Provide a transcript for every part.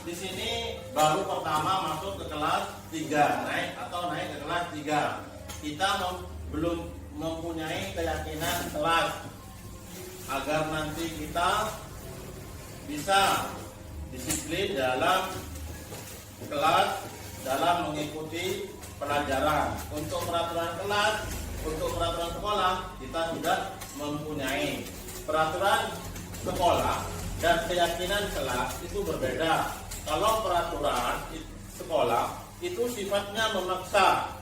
di sini baru pertama masuk ke kelas 3, naik ke kelas 3. Kita belum mempunyai keyakinan kelas agar nanti kita bisa disiplin dalam kelas, dalam mengikuti pelajaran. Untuk peraturan kelas, untuk peraturan sekolah kita sudah mempunyai. Peraturan sekolah dan keyakinan kelas itu berbeda. Kalau peraturan sekolah itu sifatnya memaksa,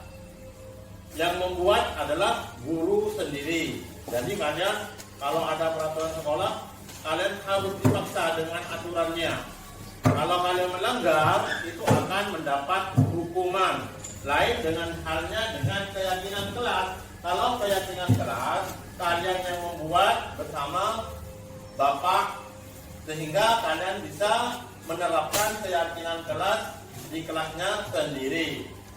yang membuat adalah guru sendiri. Jadi kalian kalau ada peraturan sekolah, kalian harus dipaksa dengan aturannya. Kalau kalian melanggar, itu akan mendapat hukuman. Lain dengan halnya dengan keyakinan kelas. Kalau keyakinan kelas, kalian yang membuat bersama Bapak, sehingga kalian bisa menerapkan keyakinan kelas di kelasnya sendiri.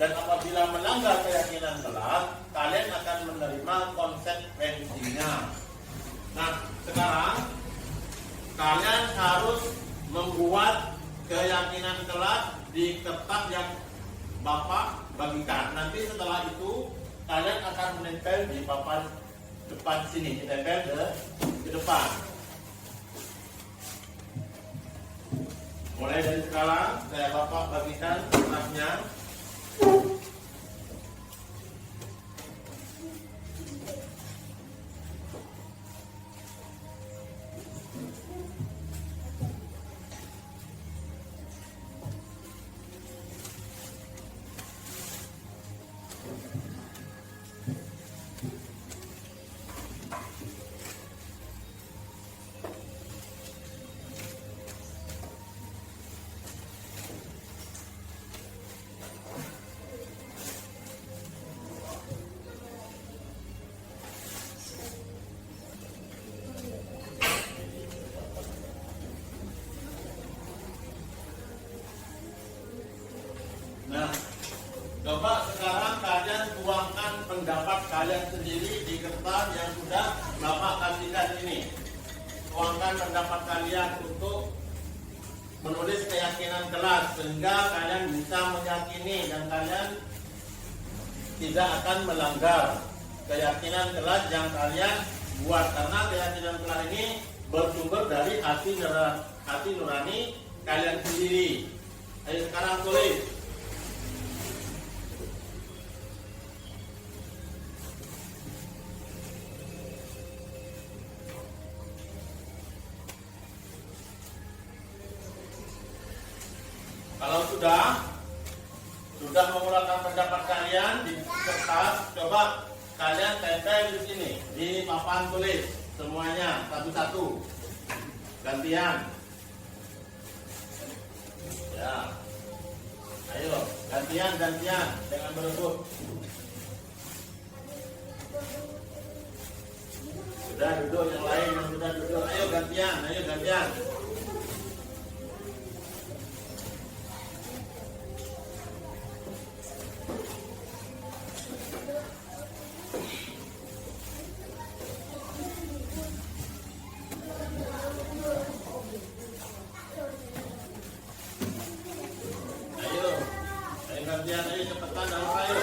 Dan apabila melanggar keyakinan kelas, kalian akan menerima konsekuensinya. Nah, sekarang kalian harus membuat keyakinan kelas di kertas yang Bapak bagikan. Nanti setelah itu kalian akan menempel di papan depan sini, ditempel ke depan. Mulai dari sekarang saya Bapak bagikan kertasnya. Nah, coba sekarang kalian tuangkan pendapat kalian sendiri di kertas yang sudah Bapak kasihkan ini. Tuangkan pendapat kalian untuk menulis keyakinan kelas, sehingga kalian bisa meyakini dan kalian tidak akan melanggar keyakinan kelas yang kalian buat. Karena keyakinan kelas ini bersumber dari hati nurani kalian sendiri. Ayo sekarang tulis. Kalau sudah mengeluarkan pendapat kalian di kertas, coba kalian tempel di sini di papan tulis semuanya satu-satu, gantian. Ya, ayo gantian jangan berebut. Sudah duduk yang lain yang sudah duduk, ayo gantian. Ayo cepetan dalam ayo.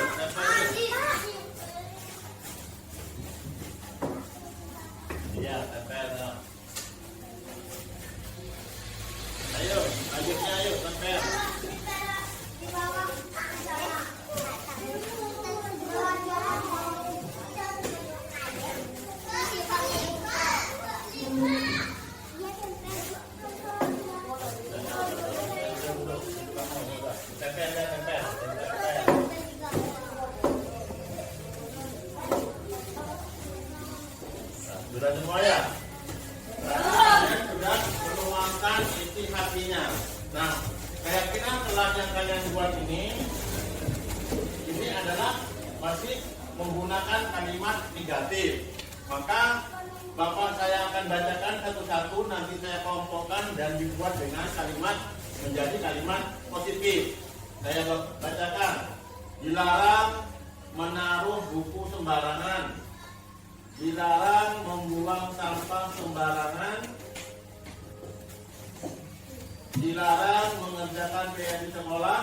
Iya, tempel. Ayo, lanjutnya ayo tempel. Tempel. Sudah semua ya? Kalian sudah menuangkan isi hatinya. Nah, keyakinan kelas yang kalian buat ini adalah masih menggunakan kalimat negatif. Maka Bapak saya akan bacakan satu-satu, nanti saya kelompokkan dan dibuat dengan kalimat menjadi kalimat positif. Saya bacakan. Dilarang menaruh buku sembarangan. Dilarang membuang sampah sembarangan. dilarang mengerjakan PR di sekolah.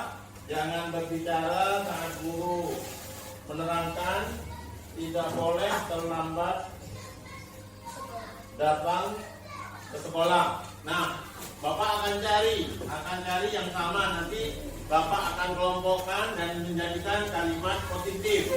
Jangan berbicara saat guru menerangkan. Tidak boleh terlambat datang ke sekolah. Nah, Bapak akan cari yang sama. Nanti Bapak akan kelompokkan dan menjadikan kalimat positif.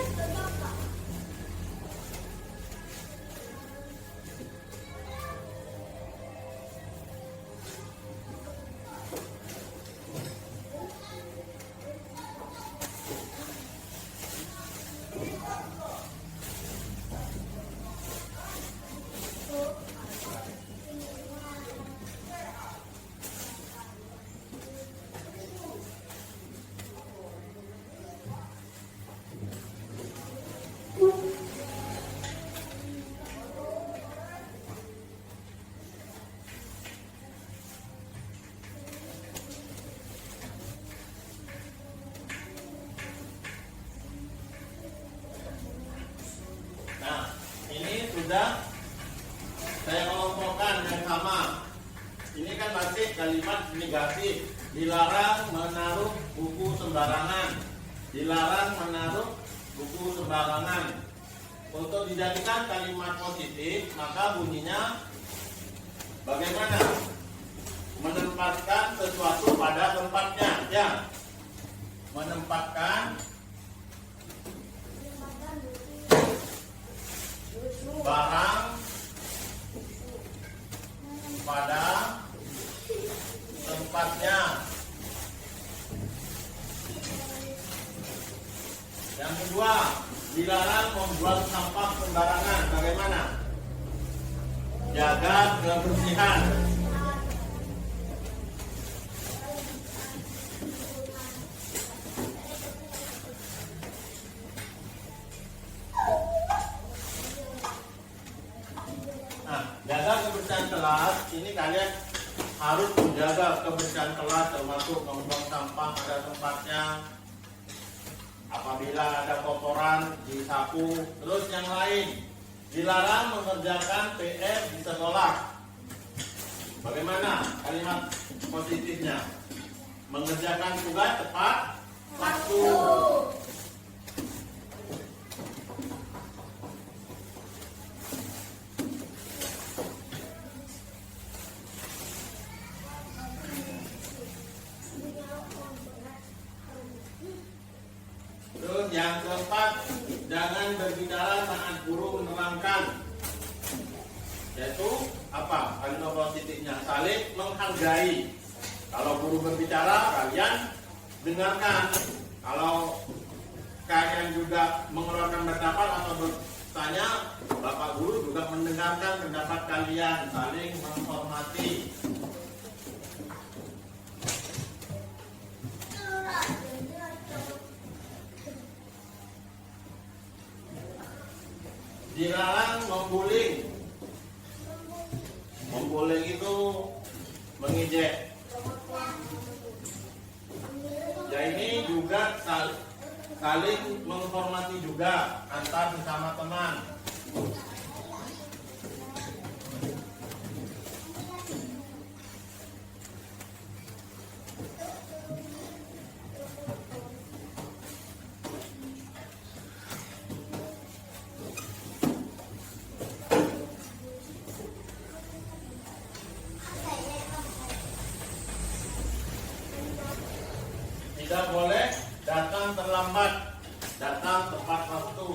Nah, ini sudah saya kelompokkan yang sama. Ini kan masih kalimat negatif. Dilarang menaruh buku sembarangan. Dilarang menaruh buku sembarangan. Untuk dijadikan kalimat positif, maka bunyinya bagaimana? Menempatkan sesuatu pada tempatnya. Ya, menempatkan barang pada tempatnya. Yang kedua, dilarang membuang sampah sembarangan. Bagaimana? Jaga kebersihan. Jaga kebersihan kelas, ini kalian harus menjaga kebersihan kelas, termasuk membuang sampah pada tempatnya. Apabila ada kotoran, disapu. Terus yang lain, dilarang mengerjakan PR di sekolah. Bagaimana kalimat positifnya? Mengerjakan tugas tepat waktu. Terus yang keempat, jangan berbicara saat guru menerangkan. Yaitu apa? Kalimat positifnya saling menghargai. Kalau guru berbicara, kalian dengarkan. Kalau kalian juga mengeluarkan pendapat atau bertanya, Bapak Guru juga mendengarkan pendapat kalian, saling menghormati. Dilarang membuling. Membuling itu mengejek. Ya ini juga saling menghormati juga antar sesama teman. Tidak boleh datang terlambat, datang tepat waktu.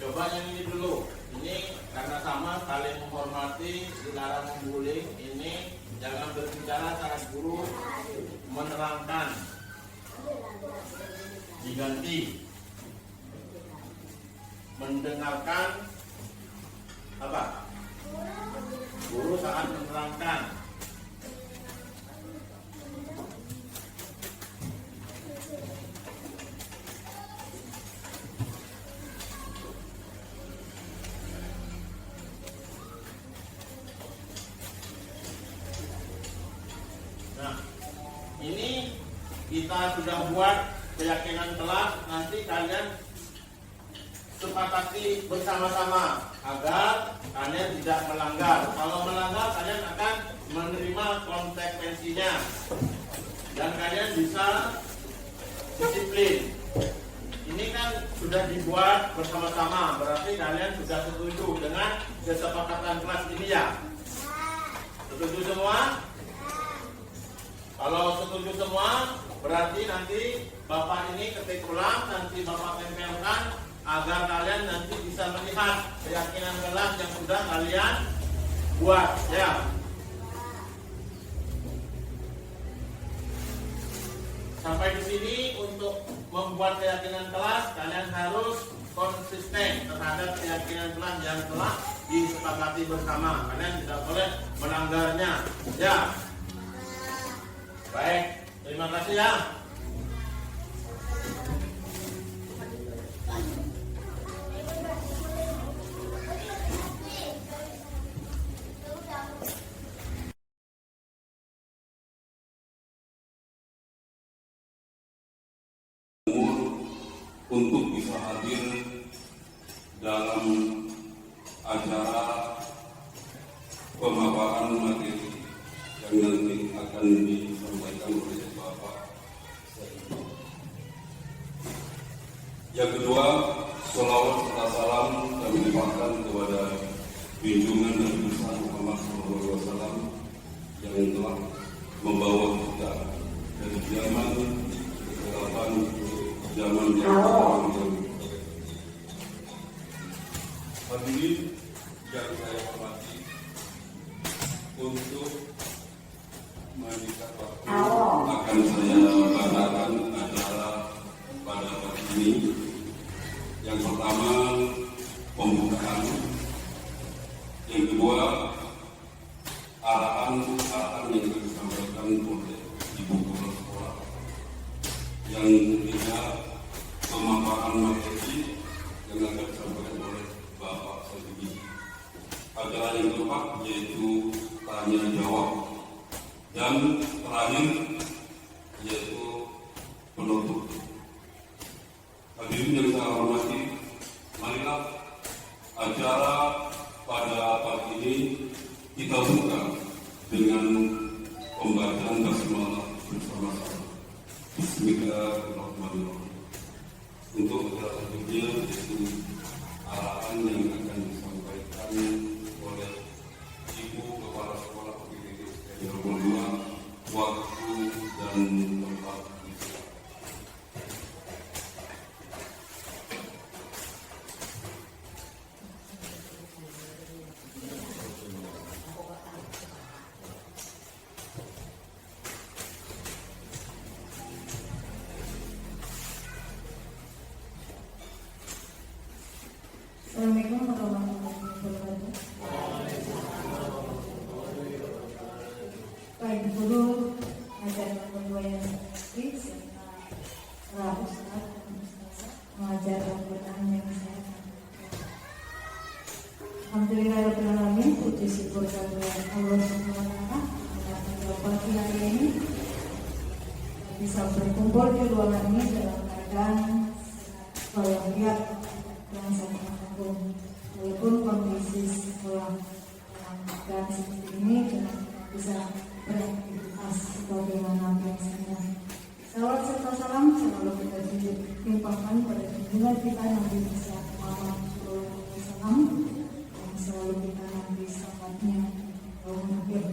Coba yang ini dulu. Ini karena sama, saling menghormati, dilarang membuling. Ini jangan berbicara saat guru menerangkan. Diganti mendengarkan apa? Guru saat menerangkan. ini kita sudah buat keyakinan kelas, nanti kalian sepakati bersama-sama agar kalian tidak melanggar. Kalau melanggar, kalian akan menerima konsekuensinya dan kalian bisa disiplin. Ini kan sudah dibuat bersama-sama, berarti kalian sudah setuju dengan kesepakatan kelas ini ya? Setuju semua? Kalau setuju semua, berarti nanti Bapak ini ketik ulang, nanti Bapak tempelkan agar kalian nanti bisa melihat keyakinan kelas yang sudah kalian buat ya. Sampai di sini untuk membuat keyakinan kelas, kalian harus konsisten terhadap keyakinan kelas yang telah disepakati bersama. Kalian tidak boleh melanggarnya ya. Baik, terima kasih ya. Untuk bisa hadir dalam acara pemaparan materi yang nanti akan disampaikan oleh Bapak. Yang kedua, sholawat serta salam kami limpahkan kepada junjungan Nabi besar Muhammad SAW yang telah membawa kita dari zaman kegelapan zaman yang hadirin yang saya hormati, untuk menyingkat waktu akan saya bacakan acara pada pagi ini. Yang pertama pembukaan, yang kedua arahan yang disampaikan oleh Ibu Kepala Sekolah, yang ketiga pemaparan materi yang akan disampaikan oleh Bapak Sabidi. Acara yang keempat yaitu tanya jawab, dan terakhir yaitu penutup. Hadirin yang saya hormati, marilah acara pada pagi ini kita buka dengan pembacaan basmalah bersama-sama. Bismillahirrahmanirrahim. Untuk acara selanjutnya yaitu arahan yang akan disampaikan oleh Ibu Kepala Sekolah PPDB Nomor 2, waktu dan tempat. Assalamualaikum warahmatullahi wabarakatuh. Baik guru, ajar nomor 2 yang saya serta para ustaz dan ustazah mengajar Al-Quran yang saya Alhamdulillahirabbil alamin, puji syukur kehadirat Allah Subhanahu wa taala pada pagi hari ini bisa berkumpul di ruangan ini dalam keadaan walafiat yang sangat agung. Walaupun kondisi sekolah dan seperti ini dengan bisa beraktivitas sebagaimana biasanya. Salawat serta salam selalu kita limpahkan pada junjungan kita Nabi besar Muhammad SAW yang selalu kita nanti sahabatnya kaum akhir.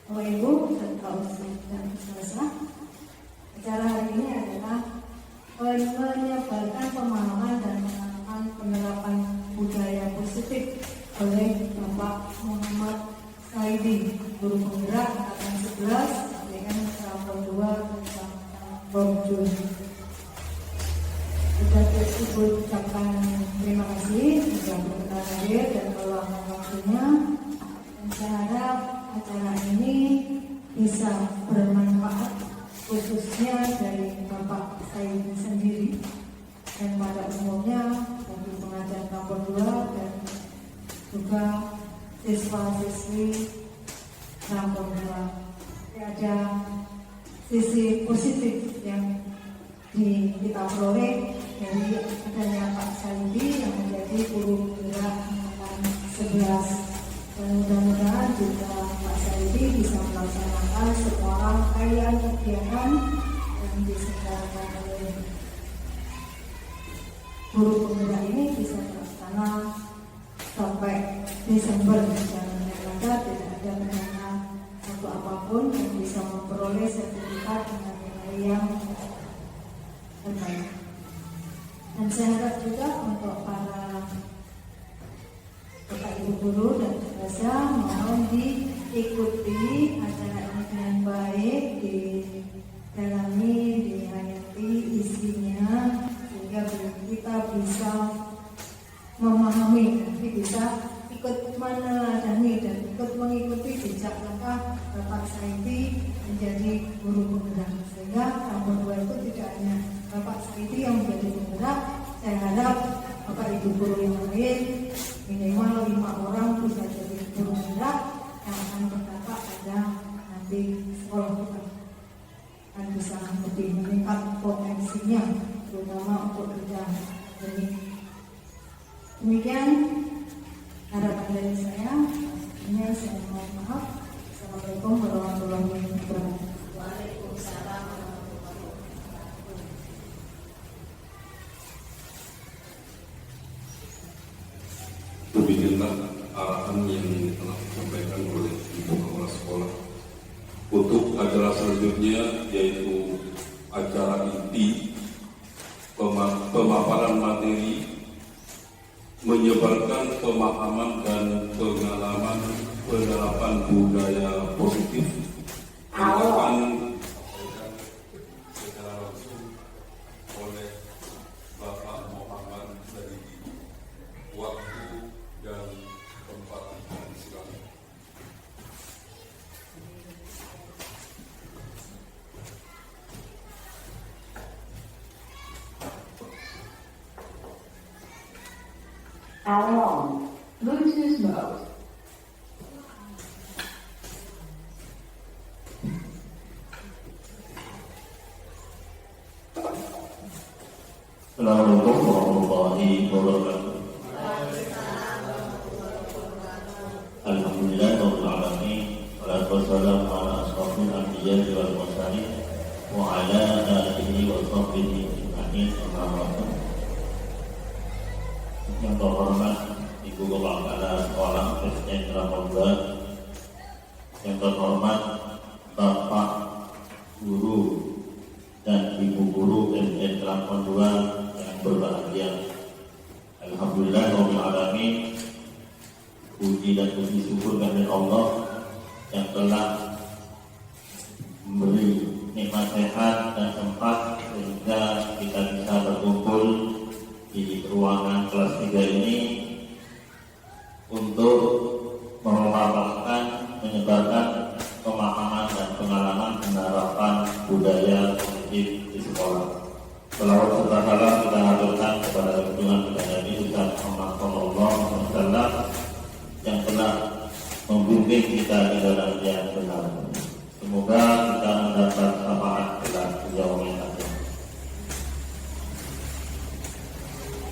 Bapak Ibu serta ustaz dan ustazah, acara hari ini adalah menyebarkan pemahaman dan menanamkan penerapan budaya positif oleh Bapak Muhammad Saidi, guru penggerak angkatan 11 dengan cabang 2 tentang Borjun. Kita ucapkan terima kasih sudah berkenan hadir dan meluangkan waktunya. Dan saya harap acara ini bisa bermanfaat khususnya dari Bapak Saidi sendiri dan pada umumnya bagi pengajar cabang 2 dan juga siswa-siswi cabang 2. ada sisi positif yang kita peroleh dari adanya Pak Saidi yang menjadi guru penggerak angkatan 11, dan mudah-mudahan juga Pak Saidi bisa melaksanakan semua rangkaian kegiatan yang diselenggarakan oleh guru penggerak ini bisa terlaksana sampai Desember, dan yang ada tidak ada kendala atau apapun yang bisa memperoleh sertifikat dengan nilai yang terbaik. Dan saya harap juga untuk para Bapak Ibu guru dan peserta mohon diikuti acara ini dengan baik, didalami, dihayati isinya, sehingga kita bisa memahami, nanti bisa ikut meneladani dan ikut mengikuti jejak langkah Bapak Saidi menjadi guru penggerak, sehingga tahun 2 itu tidak hanya Bapak Saidi yang menjadi penggerak. Saya harap Bapak Ibu guru yang lain minimal 5 orang bisa jadi guru penggerak yang akan berdampak pada nanti sekolah kita, dan bisa lebih meningkat potensinya, terutama untuk kerja ini. Demikian harapan dari saya. Ini saya mohon maaf. Assalamualaikum warahmatullahi wabarakatuh. Waalaikumsalam warahmatullahi wabarakatuh. Demikianlah arahan yang telah disampaikan oleh Ibu Kepala Sekolah. Untuk acara selanjutnya yaitu acara inti pemaparan materi menyebarkan pemahaman dan pengalaman penerapan budaya positif yang akan disampaikan secara langsung oleh Bapak Muhammad Saidi. Waktu dan tempat silakan. On. Bluetooth mode. Assalamualaikum warahmatullahi wabarakatuh. Alhamdulillah rabbil alamin, wassalatu wassalamu ala asrofil anbiya'i wal mursalin wa ala alihi wa sahbihi ajma'in, amma ba'du. Yang terhormat Ibu Kepala Sekolah SDN Ramongga, yang terhormat Bapak Guru dan Ibu Guru SDN Lampung 2 yang berbahagia. Alhamdulillah rabbil alamin, puji dan puji syukur kepada Allah yang telah memberi nikmat sehat dan sempat sehingga kita bisa berkumpul di ruangan kelas 3 ini untuk memaparkan, menyebarkan pemahaman dan pengalaman penerapan budaya positif di sekolah. Selawat serta salam kita haturkan kepada junjungan kita Nabi Muhammad SAW yang telah membimbing kita di dalam yang benar. Semoga kita mendapat syafaat dalam sejauh yang ada.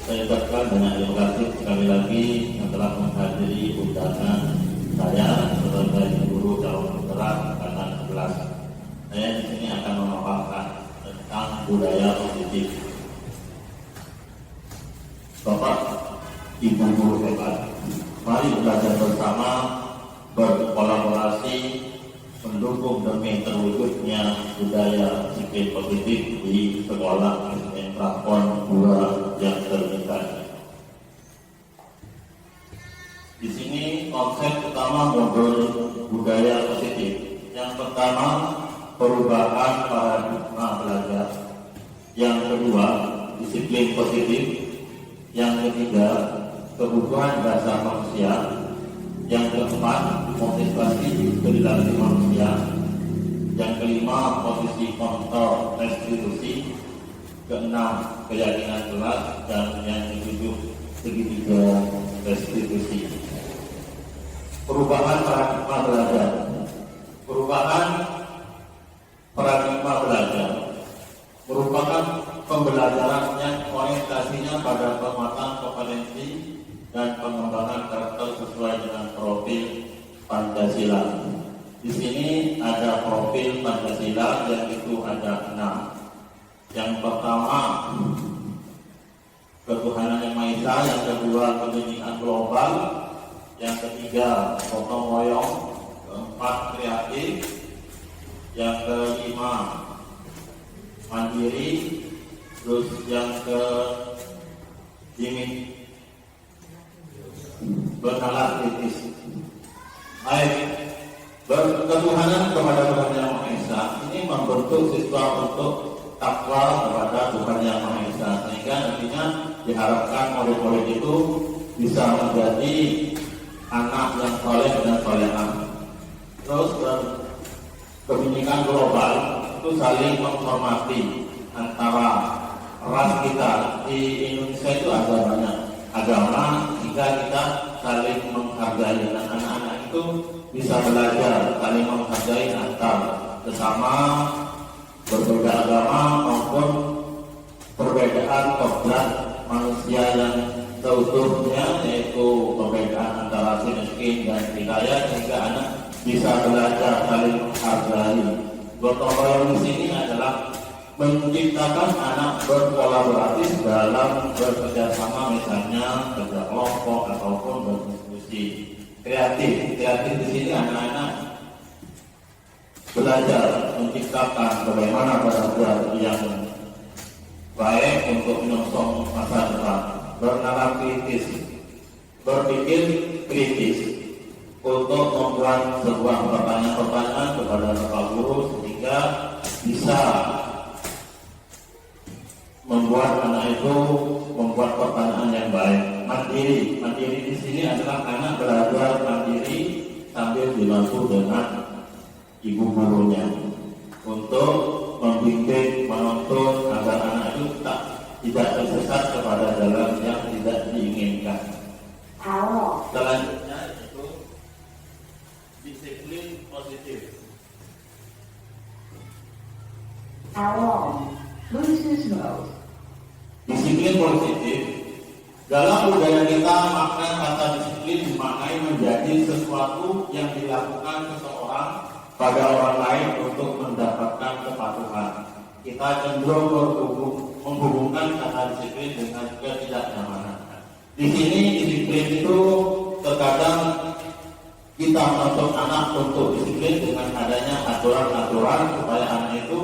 Saya ucapkan banyak terima kasih sekali lagi yang telah menghadiri undangan saya sebagai guru calon penggerak angkatan 11. Saya di sini akan memaparkan tentang budaya positif. Bapak, Ibu guru hebat, mari belajar bersama, berkolaborasi, mendukung demi terwujudnya budaya sipil positif di sekolah SDN Prapon 2 yang terdekat. Di sini konsep utama modul budaya positif. Yang pertama, perubahan paradigma belajar. Yang kedua, disiplin positif. Yang ketiga, kebutuhan dasar manusia. Yang keempat, motivasi perilaku manusia. Yang kelima, posisi kontrol restitusi. Keenam, keyakinan kelas. Dan yang ketujuh, segitiga restitusi. Perubahan paradigma belajar. Perubahan pembelajaran yang orientasinya pada penguatan kompetensi dan pengembangan karakter sesuai dengan profil Pancasila. Di sini ada profil Pancasila yang itu ada 6. Yang pertama, ketuhanan yang Maha Esa. Yang kedua, kebeningan global. Yang ketiga, gotong royong. Keempat, kreatif. Yang kelima, mandiri. Terus yang bernalar kritis. Baik, berketuhanan kepada Tuhan Yang Maha Esa ini membentuk siswa untuk takwa kepada Tuhan Yang Maha Esa, sehingga nantinya diharapkan murid-murid itu bisa menjadi anak yang soleh dan solehah. Terus kebinekaan global itu saling menghormati antara ras kita. Di Indonesia itu ada banyak agama, sehingga kita saling menghargai, dan anak-anak itu bisa belajar saling menghargai antar sesama, berbeda agama maupun perbedaan kodrat manusia yang seutuhnya, yaitu perbedaan antara si miskin dan si kaya, sehingga anak bisa belajar saling menghargai. Gotong royong di sini adalah menciptakan anak berkolaboratif dalam bekerjasama, misalnya kerja kelompok ataupun berdiskusi. Kreatif di sini anak-anak belajar menciptakan bagaimana belajar yang baik untuk menyongsong masa depan. Bernalar kritis, berpikir kritis untuk membuat sebuah pertanyaan-pertanyaan kepada Bapak Guru, sehingga bisa membuat anak itu membuat pertanyaan yang baik. Mandiri di sini adalah anak belajar mandiri sambil dibantu dengan ibu gurunya untuk membimbing, menuntun agar anak itu tidak tersesat kepada jalan yang tidak diinginkan. Selanjutnya itu disiplin positif. Loose mode. Disiplin positif dalam budaya kita, makna kata disiplin dimaknai menjadi sesuatu yang dilakukan seseorang pada orang lain untuk mendapatkan kepatuhan. Kita cenderung menghubungkan kata disiplin dengan ketidaknyamanan. Di sini disiplin itu terkadang kita menuntut anak untuk disiplin dengan adanya aturan-aturan supaya anak itu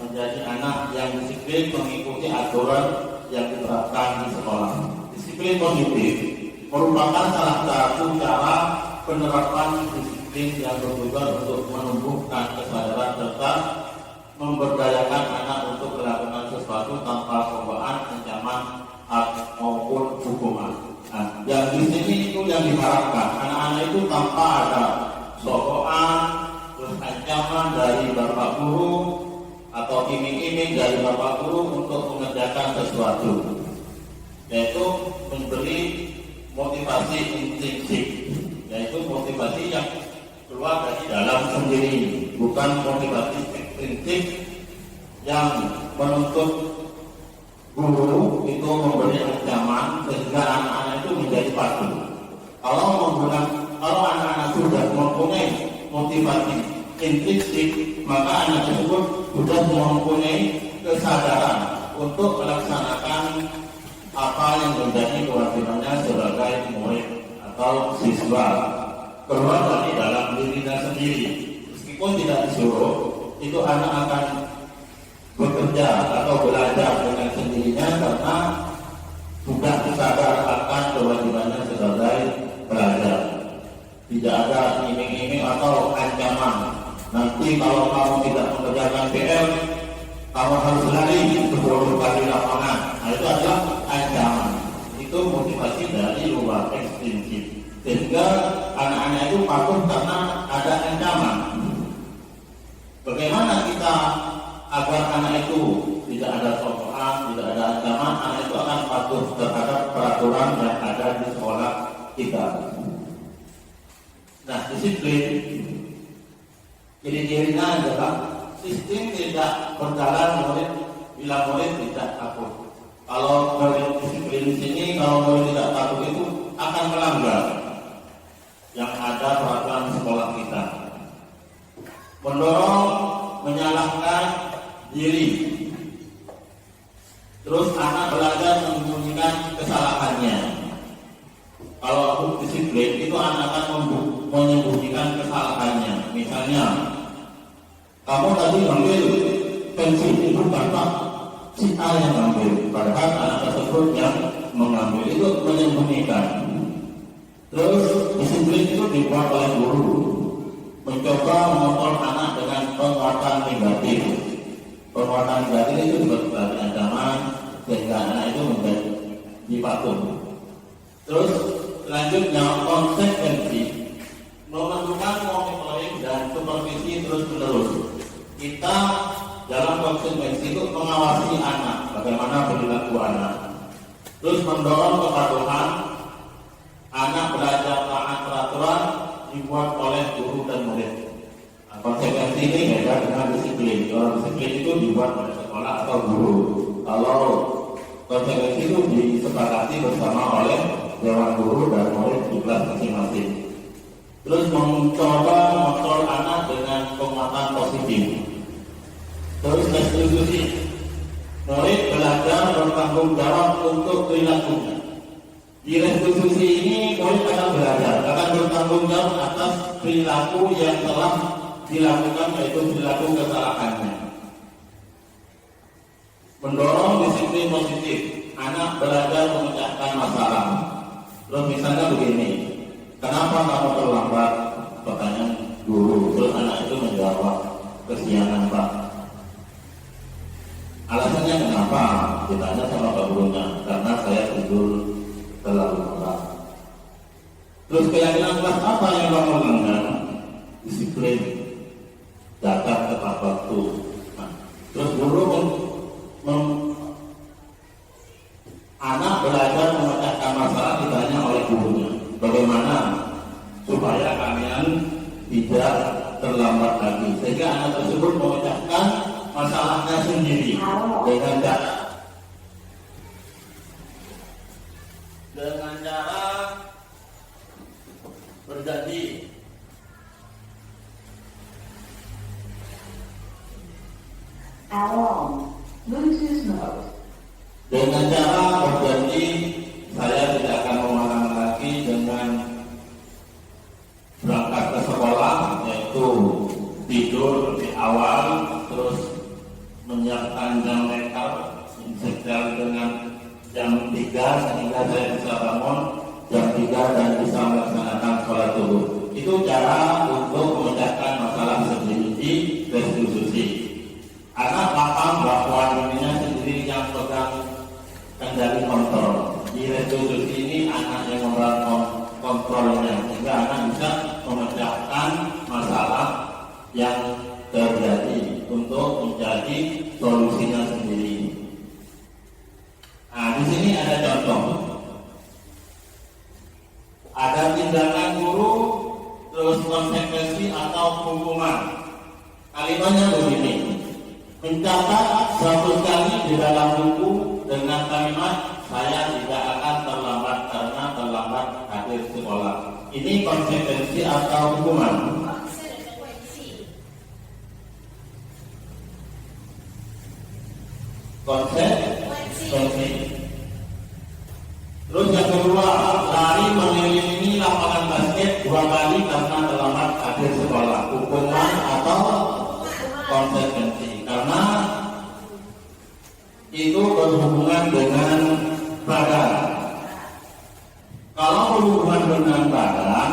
menjadi anak yang disiplin mengikuti aturan yang diterapkan di sekolah. Disiplin positif merupakan salah satu cara penerapan disiplin yang bertujuan untuk menumbuhkan kesadaran serta memberdayakan anak untuk melakukan sesuatu tanpa cobaan, ancaman, maupun hukuman. Nah, yang di sini itu yang diharapkan anak-anak itu tanpa ada sokokan, terus ancaman dari bapak guru atau iming-iming dari bapak guru untuk mengerjakan sesuatu, yaitu memberi motivasi intrinsik, yaitu motivasi yang keluar dari dalam sendiri, bukan motivasi ekstrinsik yang menuntut guru itu memberi ancaman sehingga anak-anak itu menjadi patuh. Kalau anak-anak sudah mempunyai motivasi intrinsik, maka anak tersebut sudah mempunyai kesadaran untuk melaksanakan apa yang menjadi kewajibannya sebagai murid atau siswa, keluar dari dalam dirinya sendiri. Meskipun tidak disuruh, itu anak akan bekerja atau belajar dengan sendirinya karena sudah sadar akan kewajibannya sebagai pelajar. Tidak ada iming-iming atau ancaman. Nanti kalau kamu tidak mengerjakan PR, kamu harus lari 10 kali lapangan. Nah, itu adalah ancaman. Itu motivasi dari luar ekstrinsik, sehingga anak-anak itu patuh karena ada ancaman. Bagaimana kita agar anak itu tidak ada sokokan, tidak ada ancaman, anak itu akan patuh terhadap peraturan yang ada di sekolah kita. Nah, disiplin ciri-cirinya adalah sistem tidak berjalan oleh bila murid tidak takut. Kalau murid disiplin di sini, kalau murid tidak takut itu akan melanggar yang ada peraturan sekolah kita. Mendorong, menyalahkan diri. Terus anak belajar menyembunyikan kesalahannya. Kalau disiplin itu anak akan menyembunyikan kesalahannya. Misalnya, kamu tadi ngambil pensil itu karena si A yang ngambil, padahal anak tersebut yang mengambil, itu menyembunyikan. Terus disiplin itu dibuat oleh guru, mencoba mengontrol anak dengan penguatan negatif. Penguatan negatif itu seperti ancaman sehingga anak itu menjadi dipatuh. Terus selanjutnya konsekuensi, menentukan monitoring dan supervisi terus-menerus. Kita dalam konsekuensi itu mengawasi anak, bagaimana perilaku anak. Terus mendorong kepatuhan, anak belajar taat peraturan dibuat oleh guru dan murid. Nah, konsekuensi ini beda dengan disiplin. Kalau disiplin itu dibuat oleh sekolah atau guru. Kalau konsekuensi itu disepakati bersama oleh dewan guru dan murid di kelas masing-masing. Terus mencoba mengontrol anak dengan penguatan positif. Terus restitusi, murid belajar bertanggung jawab untuk perilakunya. Di restitusi ini murid akan belajar, akan bertanggung jawab atas perilaku yang telah dilakukan, yaitu perilaku kesalahannya. Mendorong disiplin positif, anak belajar memecahkan masalah. Terus misalnya begini, kenapa kamu terlambat? Pertanyaan guru. Terus anak itu menjawab, kesiangan Pak. Alasannya kenapa? Ditanya sama Pak gurunya, karena saya tidur terlalu malam. Terus keyakinan kelas apa yang kamu melanggar? Disiplin, datang tepat waktu. Nah, terus guru anak belajar memecahkan masalah, ditanya oleh gurunya, bagaimana supaya kalian tidak terlambat lagi, sehingga anak tersebut memecahkan masalahnya sendiri dengan cara berjanji. Alarm. Bluetooth mode. Dengan cara berjanji, saya tidak akan memarah lagi dengan berangkat ke sekolah, yaitu tidur lebih awal, terus menyiapkan jam rekal sekitar dengan jam 3 sehingga saya bisa bangun jam 3 dan bisa melaksanakan sholat subuh. Itu cara untuk memecahkan masalah sendiri di restitusi. Anak paham bahwa dirinya sendiri yang pegang kendali kontrol. Di restitusi ini anak yang memegang kontrolnya, sehingga anak bisa memecahkan masalah yang terjadi untuk mencari solusinya sendiri. Nah, di sini ada contoh. Ada tindakan guru, terus konsekuensi atau hukuman. Kalimatnya begini: mencatat 100 kali di dalam buku dengan kalimat saya tidak akan terlambat karena terlambat hadir sekolah. Ini konsekuensi atau hukuman? Konsekuensi. Terus yang kedua, lari mengelilingi lapangan basket 2 kali karena terlambat hadir sekolah. Hukuman atau konsekuensi? Karena itu berhubungan dengan badan. Kalau berhubungan dengan badan,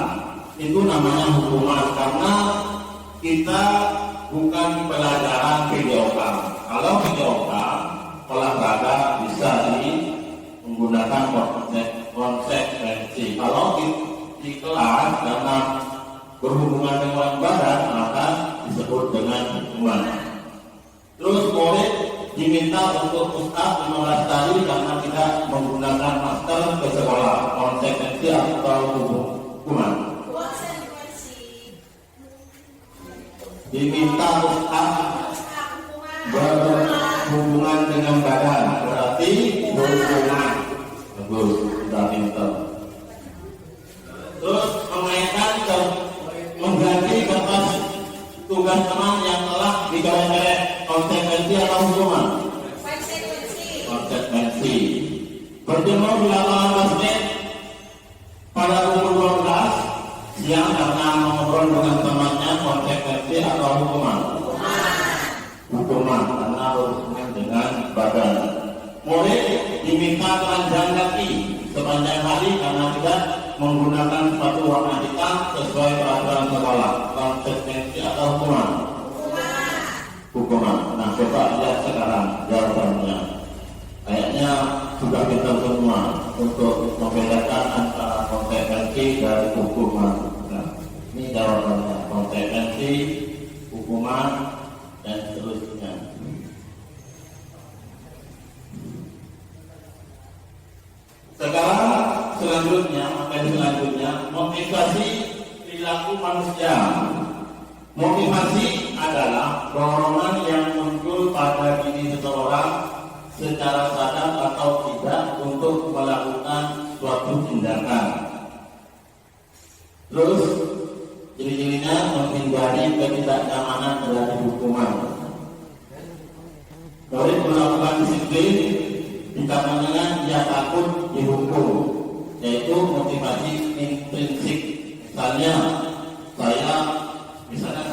itu namanya hukuman karena kita bukan pelajaran video call. Kalau video call, olahraga bisa menggunakan konsekuensi. Kalau di kelas karena berhubungan dengan badan, maka disebut dengan hukuman. Terus murid diminta untuk push up 15 kali karena tidak menggunakan masker ke sekolah. Konsekuensi atau hukuman? Diminta push up hubungan dengan badan, berarti hubungan. Bagus, kita pintar. Terus mengaitkan ke mengganti kertas tugas teman yang telah dicoret-coret, konsekuensi atau hukuman? Konsekuensi. Bertemu di lapangan basket pada pukul 12 siang karena mengobrol dengan temannya, konsekuensi atau hukuman? Hukuman, karena berhubungan dengan badan. Murid diminta telanjang kaki sepanjang hari karena tidak menggunakan sepatu warna hitam sesuai peraturan sekolah, konsekuensi atau hukuman? Hukuman. Nah, coba lihat sekarang jawabannya. Kayaknya sudah pintar semua untuk membedakan antara konsekuensi dari hukuman. Nah, ini jawabannya: konsekuensi, hukuman, dan seterusnya. Sekarang selanjutnya motivasi perilaku manusia. Motivasi adalah dorongan yang muncul pada diri seseorang secara sadar atau tidak untuk melakukan suatu tindakan. Terus ciri-cirinya menghindari ketidaknyamanan dari hukuman. Murid melakukan disiplin dikarenakan dia takut dihukum, yaitu motivasi intrinsik. Misalnya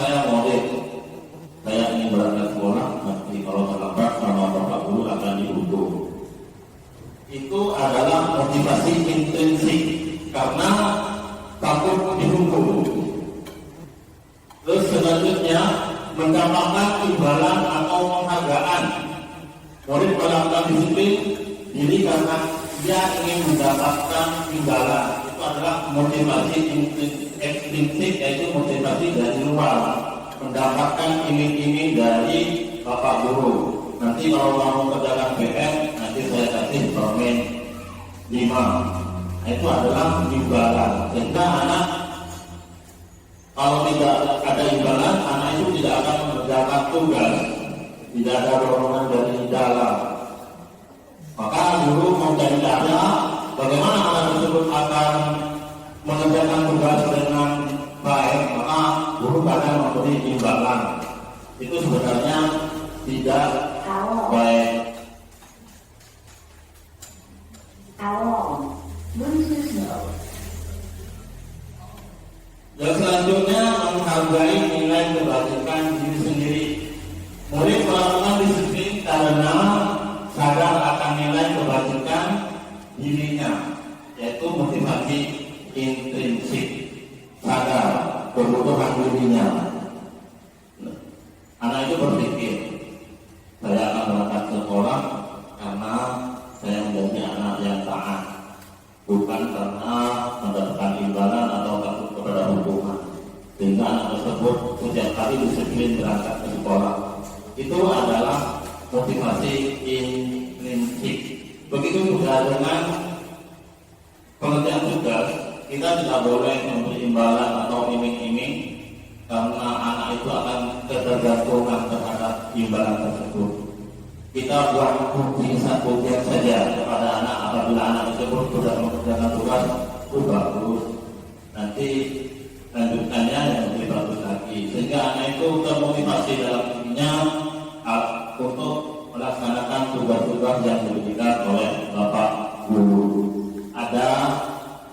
saya murid, saya ingin berangkat sekolah, nanti kalau terlambat sama bapak guru akan dihukum. Itu adalah motivasi intrinsik karena takut dihukum. Terus selanjutnya mendapatkan imbalan atau penghargaan. Murid melakukan disiplin diri karena dia ingin mendapatkan imbalan. Itu adalah motivasi ekstrinsik, yaitu motivasi dari luar, mendapatkan iming-iming dari bapak guru. Nanti kalau mau kerjakan PR, nanti saya kasih permen 5. Nah, itu adalah imbalan. Sehingga anak, kalau tidak ada imbalan, anak itu tidak akan mengerjakan tugas, tidak ada dorongan dari dalam. Maka guru mencari cara bagaimana anak tersebut akan mengerjakan tugas dengan baik, maka guru akan memberi imbalan. Itu sebenarnya tidak baik. Dan selanjutnya menghargai nilai kebajikan diri sendiri. Murid melakukan disiplin karena sadar akan nilai kebajikan dirinya, yaitu motivasi intrinsik, sadar kebutuhan dirinya. Anak itu berpikir, saya akan berangkat sekolah karena saya menjadi anak yang taat, bukan karena mendapatkan imbalan atau takut kepada hukuman. Sehingga anak tersebut setiap hari disiplin berangkat ke sekolah. Itu adalah motivasi intrinsik. Begitu juga dengan pengerjaan tugas, kita tidak boleh memberi imbalan atau iming-iming karena anak itu akan ketergantungan terhadap imbalan tersebut. Kita buat pujian saja kepada anak apabila anak tersebut sudah mengerjakan tugas, bagus. Nanti lanjutannya yang lebih bagus lagi, sehingga anak itu termotivasi dalam dirinya untuk melaksanakan tugas-tugas yang diberikan oleh bapak guru. Ada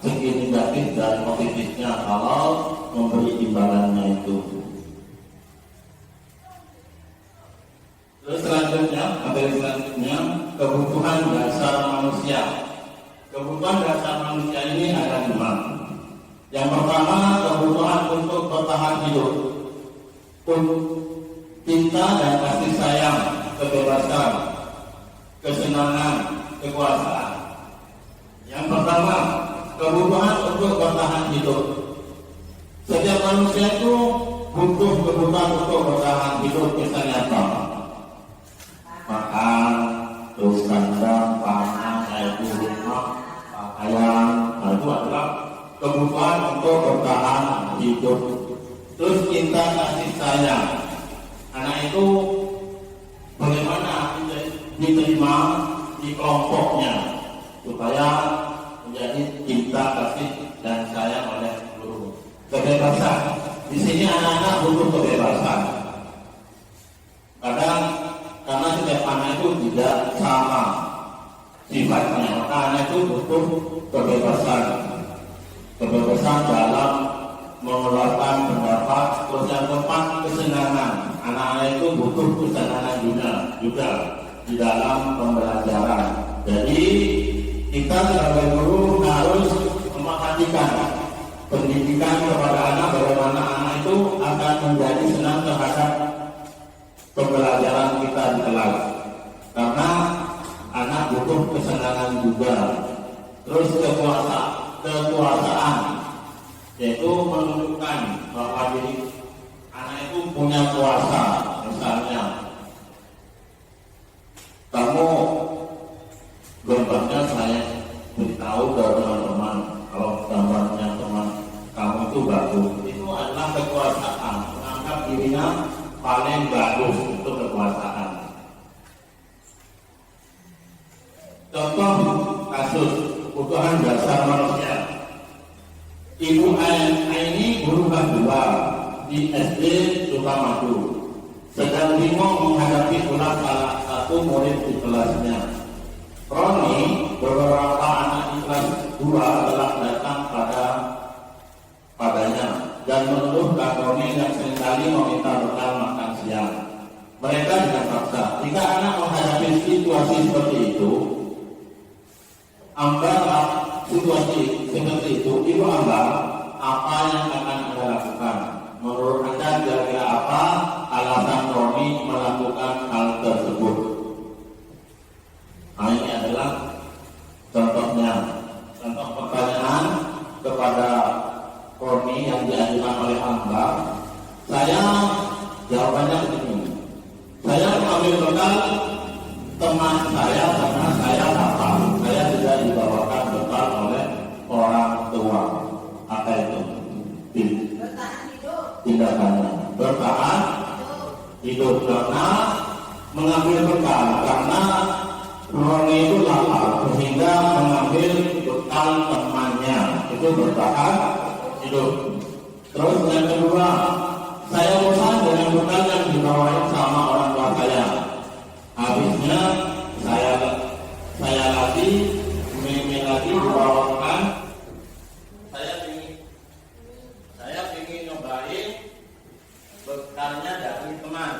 segi negatif dan positifnya kalau memberi imbalannya itu. Terus materi selanjutnya kebutuhan dasar manusia. Kebutuhan dasar manusia ini ada 5. Yang pertama, kebutuhan untuk bertahan hidup, cinta dan kasih sayang, kebebasan, kesenangan, kekuasaan. Yang pertama, kebutuhan untuk bertahan hidup. Setiap manusia itu butuh kebutuhan untuk bertahan hidup. Misalnya apa? Makan, terus kandang, pangan, air rumah, pakaian. Nah, itu adalah kebutuhan untuk bertahan hidup. Terus cinta kasih sayang. Anak itu bagaimana menjadi diterima di kelompoknya supaya menjadi cinta kasih dan sayang oleh guru. Kebebasan di sini anak-anak butuh kebebasan. Kadang karena setiap anak itu tidak sama sifatnya, maka anak itu butuh kebebasan. Kebebasan dalam mengeluarkan pendapat, terus yang keempat kesenangan. Anak-anak itu butuh kesenangan juga di dalam pembelajaran. Jadi kita sebagai guru harus memperhatikan pendidikan kepada anak, bagaimana anak itu akan menjadi senang terhadap pembelajaran kita di kelas. Karena anak butuh kesenangan juga. Terus kekuasaan, yaitu menunjukkan bahwa diri anak itu punya kuasa. Misalnya, kamu gambarnya saya beritahu ke teman-teman, kalau gambarnya teman kamu itu bagus, itu adalah kekuasaan. Menganggap dirinya paling bagus untuk kekuasaan. Contoh kasus kebutuhan dasar manusia. Ibu Aini guru kelas 2 di SD Sukamadu sedang bingung menghadapi ulah salah satu murid di kelasnya. Roni, beberapa anak di kelas 2 telah datang padanya dan menuduhkan Roni yang seringkali meminta bekal makan siang. Mereka dengan paksa. Jika anak menghadapi situasi seperti itu, situasi seperti itu, Ibu Amba, apa yang akan Anda lakukan? Menurut Anda kira-kira apa alasan Roni melakukan hal tersebut? Nah, ini adalah contohnya, contoh pertanyaan kepada Roni yang diajukan oleh Amba. Saya jawabannya begini. Saya mengambil bekal teman saya karena saya hafal. Saya tidak dibawakan bekal oleh orang tua. Apa itu? Bertahan hidup. Tindakannya bertahan hidup karena mengambil bekal, karena Roni itu lapar sehingga mengambil bekal temannya, itu bertahan hidup. Terus yang kedua, saya bosan dengan bekal yang dibawain sama orang tua saya. Habisnya saya lagi dibawakan. Saya ingin nyobain bekalnya dari teman.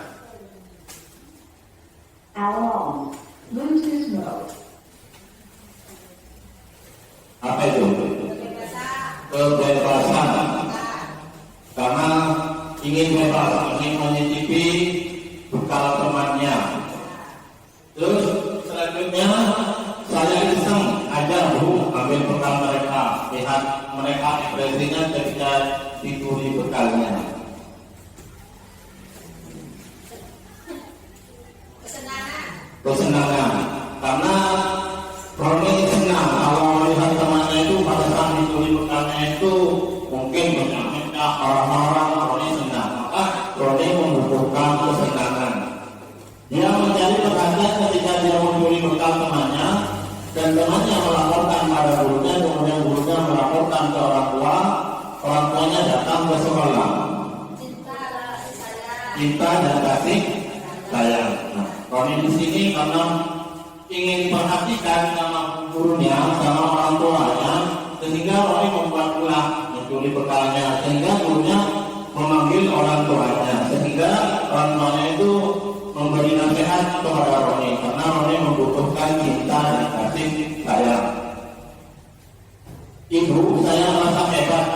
Along. Bluetooth mode. Apa itu? Kebebasan. Karena ingin bebas, ingin menyicipi bekal temannya. Terus selanjutnya saya iseng aja ambil bekal mereka, lihat mereka ekspresinya ketika diberi bekalnya. Kesenangan, karena Roni senang kalau melihat temannya itu pada saat diberi bekalnya itu mungkin banyak orang-orang. Roni senang, maka Roni membutuhkan kesenangan. Dia mencari perhatian ketika dia memberi bekal temannya, dan temannya melaporkan pada gurunya, kemudian gurunya melaporkan ke orang tuanya datang ke sekolah. Cinta dan kasih sayang. Nah, Roni di sini karena ingin diperhatikan sama gurunya, sama orang tuanya, sehingga Roni membuat ulah mencuri bekalnya, sehingga gurunya memanggil orang tuanya, sehingga orang tuanya itu memberi nasihat kepada Roni karena Roni membutuhkan cinta dan kasih sayang. Ibu, saya merasa hebat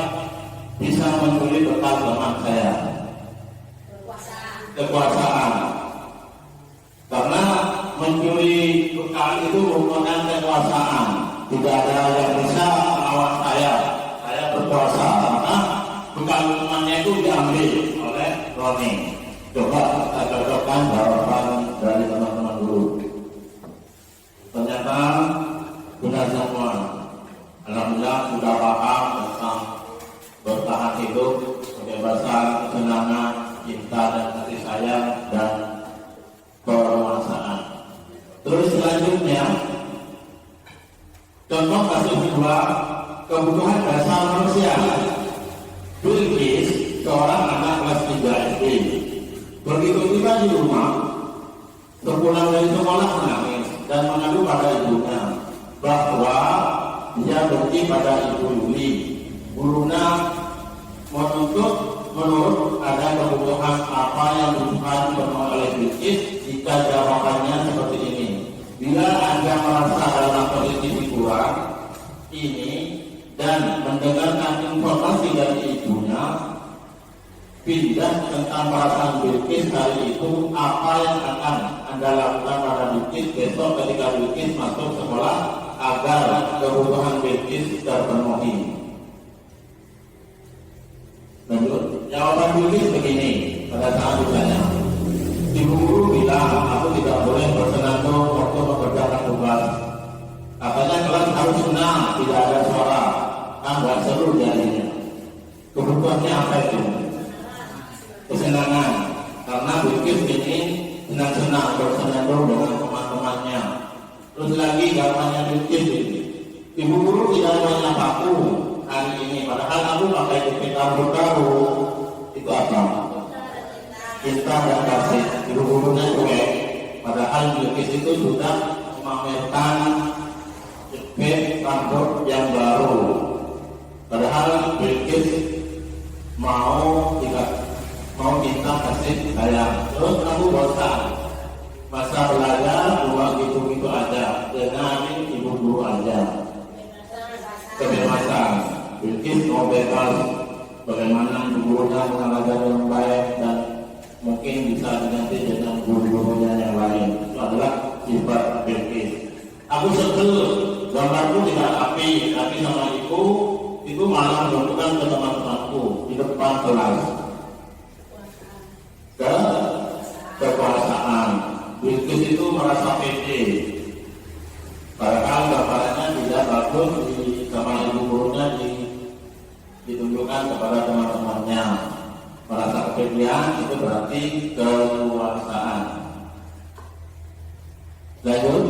bisa mencuri bekal teman saya. Kekuasaan. Karena mencuri bekal itu merupakan kekuasaan. Tidak ada yang bisa melawan saya. Saya berkuasa. Maka bekal temannya itu diambil oleh Roni. Coba kita cocokkan jawaban dari teman-teman guru. Ternyata benar semua. Alhamdulillah sudah paham tentang bertahan hidup, kebebasan, kesenangan, cinta dan kasih sayang dan penguasaan. Terus selanjutnya, contoh kasus kedua, kebutuhan dasar manusia. Bilqis, seorang anak kelas 3 SD, begitu tiba di rumah, sepulang dari sekolah menangis dan mengadu pada ibunya bahwa dia benci pada ibu Yuli. Gurunya menurut ada kebutuhan apa yang dibutuhkan oleh Bilqis. Jika jawabannya seperti ini, bila Anda merasa dalam posisi kurang ini dan mendengarkan informasi dari ibunya, pindah tentang perasaan Bilqis hari itu, apa yang akan Anda lakukan pada Bilqis besok ketika Bilqis masuk sekolah agar kebutuhan Bilqis terpenuhi. Lanjut, jawaban Bilqis begini pada saat ditanya. Ibu guru bilang aku tidak boleh bersenandung waktu mengerjakan tugas. Katanya kelas harus senang, tidak ada suara, nggak seru jadinya. Kebutuhannya apa itu? Kesenangan. Karena Bilqis ini senang-senang bersenandung dengan teman-temannya. Terus lagi gambarnya Bilqis ini, ibu guru tidak banyak aku hari ini, padahal aku pakai jepit rambut baru. Itu apa? Cinta dan kasih. Ibu gurunya cuek, padahal Bilqis itu sudah memamerkan jepit rambut yang baru. Padahal Bilqis mau kita kasih sayang. Terus aku bosan, masa belajar cuma gitu-gitu aja, dengarin ibu guru aja. Kebebasan. Bilqis mau bebas, bagaimana ibu gurunya mengajar yang baik dan mungkin bisa diganti dengan guru-gurunya yang lain. Itu adalah sifat Bilqis. Aku sebel, gambarku tidak rapi, tapi sama ibu itu malah menunjukkan ke teman-temanku di depan kelas. Kekuasaan. Bilqis itu merasa pede. Padahal gambarnya tidak bagus sama ibu gurunya ditunjukkan kepada teman-temannya. Merasa kepedean itu berarti kekuasaan. Lanjut.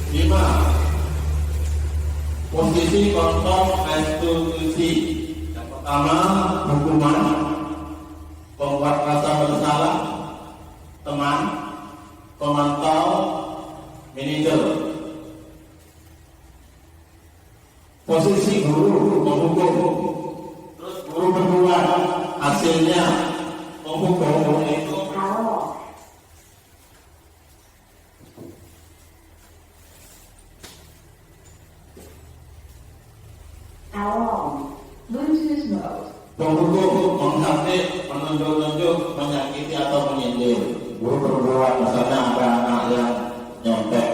5. Posisi kontrol institusi. Yang pertama, hukuman, pembuat rasa bersalah, teman, pemantau, manajer. Posisi guru menghukum, terus guru berbuat, hasilnya menghukum itu. Menghukum, menghadik, menunjuk-nunjuk, menyakiti atau menyindir. Guru berbuat, misalnya ada anak yang nyontek,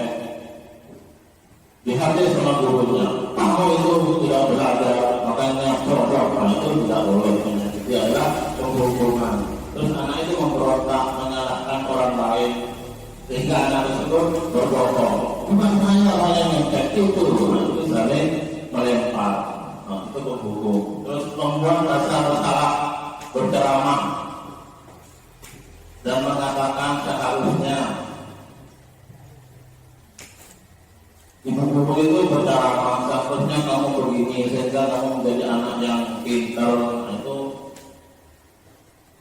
dihadir sama gurunya, kamu itu tidak belajar, makanya bodoh. Itu tidak boleh. Menyakiti adalah penghukuman. Terus anak itu memberontak, menyalahkan orang lain, sehingga anak tersebut berbohong. Bukan saya orang yang nyontek, itu saling melempar. Itu penghukum. Terus membuat rasa bersalah, berceramah dan mengatakan seharusnya. Ibu guru itu berceramah, seharusnya kamu begini sehingga kamu menjadi anak yang pintar. Itu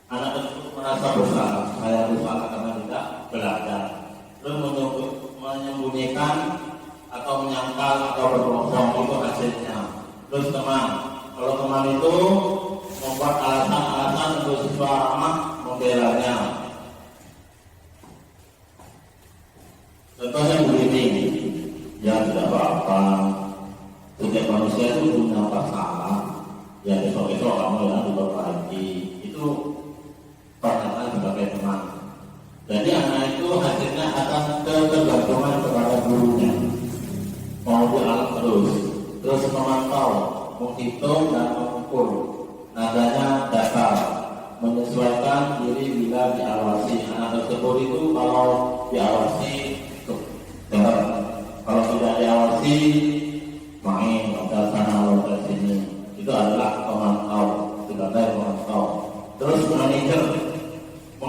anak itu merasa bersalah, saya bersalah karena tidak belajar. Terus menyembunyikan atau menyangkal atau berbohong, itu hasilnya. Terus teman, kalau teman itu membuat alasan-alasan untuk siswa ramah membelanya. Contohnya begini, ya tidak apa-apa, setiap manusia itu punya masalah, ya besok-besok kamu yang diperbaiki. Itu pernyataan sebagai teman. Jadi anak itu hasilnya akan ketergantungan kepada gurunya, mau dialah terus memantau, menghitung dan mengukur, nadanya datar, menyesuaikan diri bila diawasi. Anak tersebut itu kalau diawasi kalau tidak diawasi main loncat sana loncat sini. Itu adalah pemantau, sebagai pemantau. Terus manajer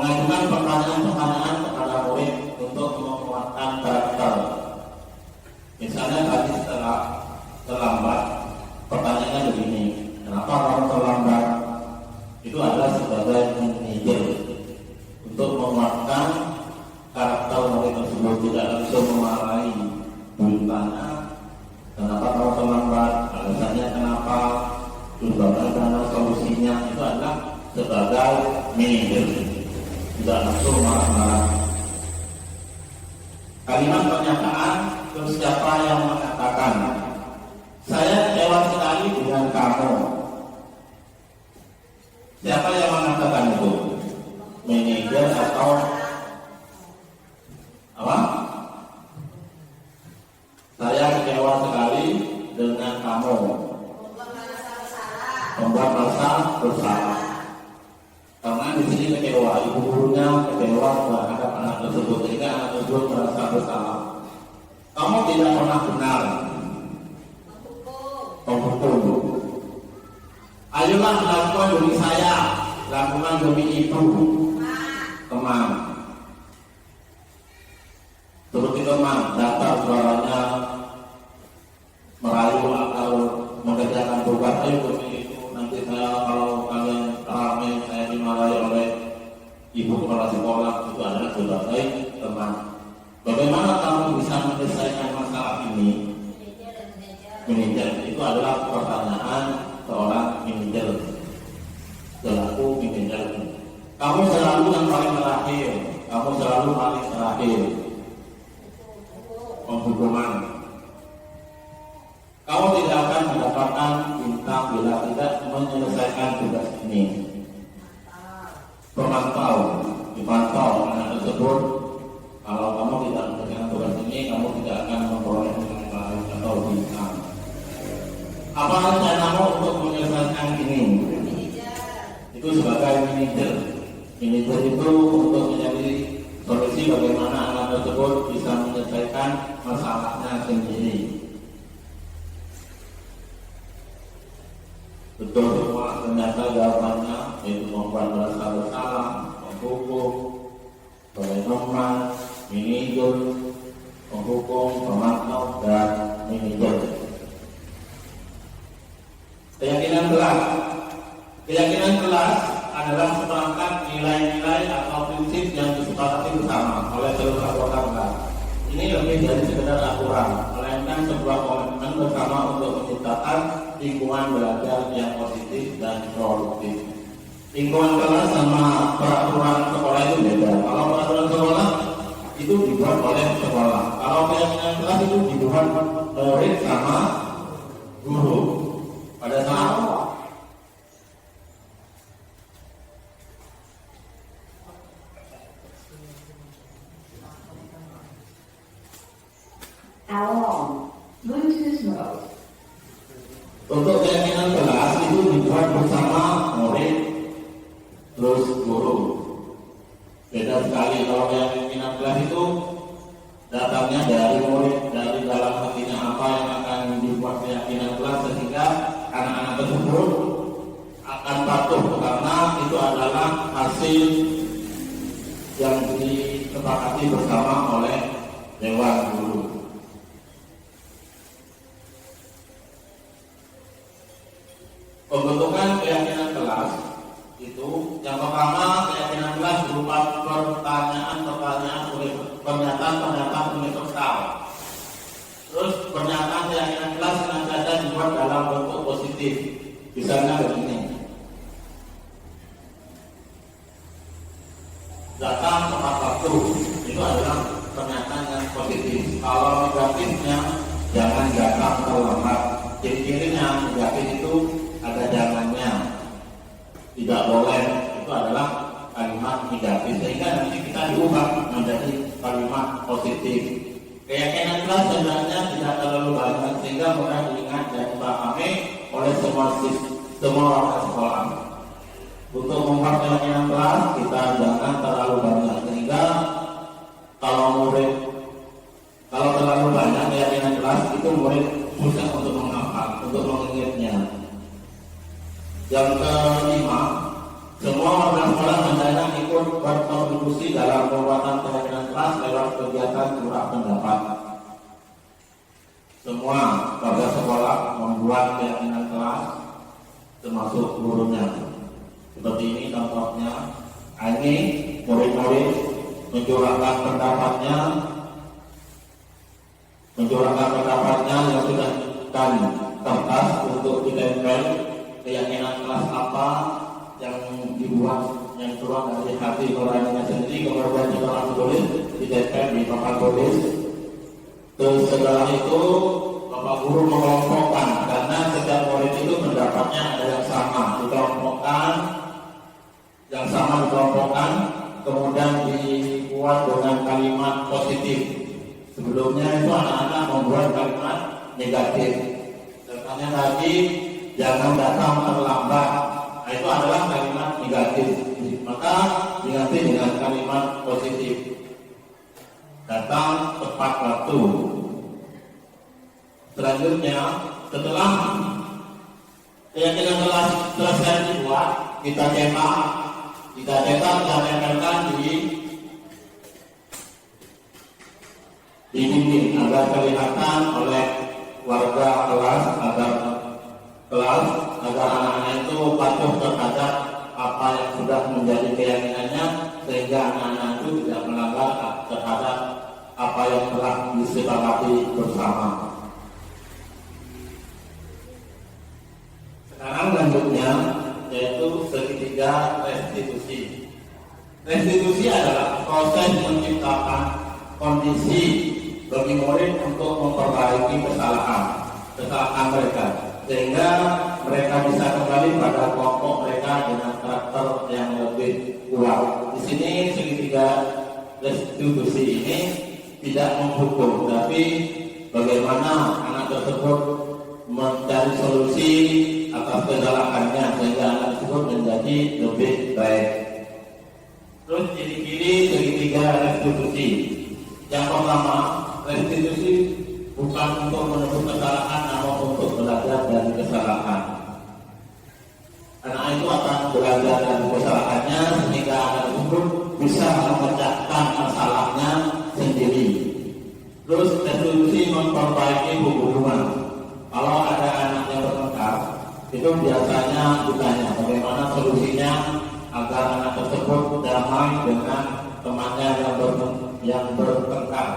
mengajukan pertanyaan-pertanyaan kepada murid untuk menguatkan karakter. Misalnya tadi setelah terlambat, pertanyaannya begini, kenapa kamu terlambat? Itu adalah sebagai manajer untuk menguatkan karakter murid tersebut, tidak langsung memarahi. Bertanya, kenapa kamu terlambat? Alasannya kenapa? Terus bagaimana solusinya? Itu adalah sebagai manajer, tidak langsung marah-marah. Kalimat pernyataan, terus siapa yang mengatakan, saya kecewa sekali dengan kamu. Siapa yang mengatakan itu? Manajer atau apa? Saya kecewa sekali dengan kamu. Membuat merasa bersalah. Karena di sini kecewa, ibu gurunya kecewa terhadap anak tersebut, sehingga anak tersebut merasa bersalah. Kamu tidak pernah benar. Menghukum. Ayolah lakukan demi saya, lakukan demi ibu. Teman. Seperti teman, daftar suaranya merayu atau mengerjakan tugas, ayo demi itu. Nanti saya kalau kalian ramai saya dimarahi oleh ibu kepala sekolah, itu adalah sebagai teman. Bagaimana kamu bisa menyelesaikan masalah ini? Manajer itu adalah pertanyaan seorang manajer, selaku manajer. Kamu selalu yang paling terakhir, kamu selalu paling terakhir. Penghukuman. Kamu tidak akan mendapatkan bintang bila tidak menyelesaikan tugas ini. Pemantau, dipantau anak tersebut. Kalau kamu tidak menyelesaikan tugas ini, kamu tidak akan memperoleh nilai atau bintang. Apa rencanamu untuk menyelesaikan ini? Itu sebagai manajer. Manajer itu untuk mencari solusi bagaimana anak tersebut bisa menyelesaikan masalahnya sendiri. Betul semua ternyata jawabannya, yaitu membuat merasa bersalah, menghukum, teman, manajer, penghukum, pemantau, dan manajer. Keyakinan kelas adalah seperangkat nilai-nilai atau prinsip yang disepakati bersama oleh seluruh anggota kelas. Ini lebih dari sekedar aturan, melainkan sebuah komitmen bersama untuk menciptakan lingkungan belajar yang positif dan produktif. Lingkungan kelas sama peraturan sekolah itu beda. Kalau peraturan sekolah itu dibuat oleh sekolah. Kalau keyakinan kelas itu dibuat murid sama guru. Pada saat Alarm. Bluetooth mode. untuk keyakinan kelas itu dibuat bersama murid terus guru. Beda sekali kalau keyakinan kelas itu datangnya dari murid, dari dalam hatinya apa yang akan dibuat keyakinan kelas, sehingga anak-anak tersebut akan patuh karena itu adalah hasil yang disepakati bersama oleh dewan guru. Pembentukan keyakinan kelas itu yang pertama, keyakinan kelas berupa pernyataan universal. Terus pernyataan keyakinan kelas sengaja dibuat dalam bentuk positif. Misalnya begini, datang tepat waktu, itu adalah pernyataan yang positif. Kalau negatifnya, jangan datang terlambat. Ciri-cirinya negatif itu ada jangannya, tidak boleh, itu adalah kalimat negatif, sehingga nanti kita diubah menjadi kalimat positif. Keyakinan kelas sebenarnya tidak terlalu banyak, sehingga mudah diingat dan dipahami oleh semua orang sekolah. Untuk membuat keyakinan kelas kita jangan terlalu banyak, sehingga kalau terlalu banyak keyakinan kelas itu murid susah untuk menghafal, untuk mengingatnya. Yang kelima, semua warga sekolah hendaknya ikut bertanggung kegiatan curah pendapat. Semua warga sekolah membuat keyakinan kelas, termasuk gurunya. Seperti ini contohnya, ini murid-murid mencurahkan pendapatnya yang sudah dan kertas untuk ditempel keyakinan kelas apa yang dibuat, yang keluar dari hati nuraninya sendiri, kemudian ditulis tulis ditempel di papan tulis. Terus setelah itu Bapak Guru mengelompokkan, karena setiap murid itu pendapatnya ada yang sama, dikelompokkan, kemudian dibuat dengan kalimat positif. Sebelumnya itu anak-anak membuat kalimat negatif. Contohnya tadi, jangan datang terlambat. Nah, itu adalah kalimat negatif. Maka diganti dengan kalimat positif. Datang tepat waktu. Selanjutnya, setelah keyakinan kelas selesai dibuat, kita tempelkan di dinding agar kelihatan oleh warga kelas, agar anak-anak itu patuh terhadap apa yang sudah menjadi keyakinannya, sehingga anak-anak itu tidak melanggar terhadap apa yang telah disepakati bersama. Sekarang lanjutnya yaitu segitiga restitusi. Restitusi adalah proses menciptakan kondisi bagi murid untuk memperbaiki kesalahan mereka, sehingga mereka bisa kembali pada kelompok mereka dengan karakter yang lebih kuat. Di sini segitiga restitusi ini tidak menghukum, tapi bagaimana anak tersebut mencari solusi atas kesalahannya sehingga anak tersebut menjadi lebih baik. Terus ciri-ciri segitiga restitusi. Yang pertama, restitusi bukan untuk menebus kesalahan, namun untuk belajar dari kesalahan. Anak itu akan belajar dari kesalahannya sehingga anak tersebut bisa memecahkan masalahnya sendiri. Terus restitusi memperbaiki hubungan. Kalau ada anak yang bertengkar, itu biasanya ditanya bagaimana solusinya agar anak tersebut damai dengan temannya yang bertengkar,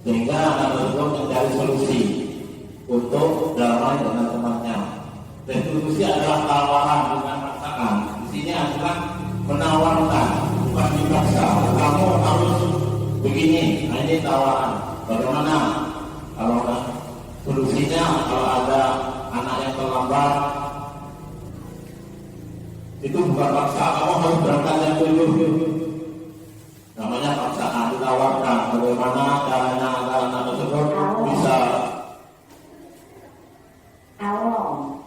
sehingga anak tersebut mencari solusi untuk damai dengan temannya. Restitusi adalah tawaran bukan paksaan. Di sini adalah menawarkan, bukan dipaksa. Kamu harus begini. Nah, ini tawaran. Bagaimana kalau solusinya? Kalau ada anak yang terlambat, itu bukan paksa. Kamu harus berangkat yang dulu. Namanya paksaan. Ditawarkan bagaimana caranya agar anak tersebut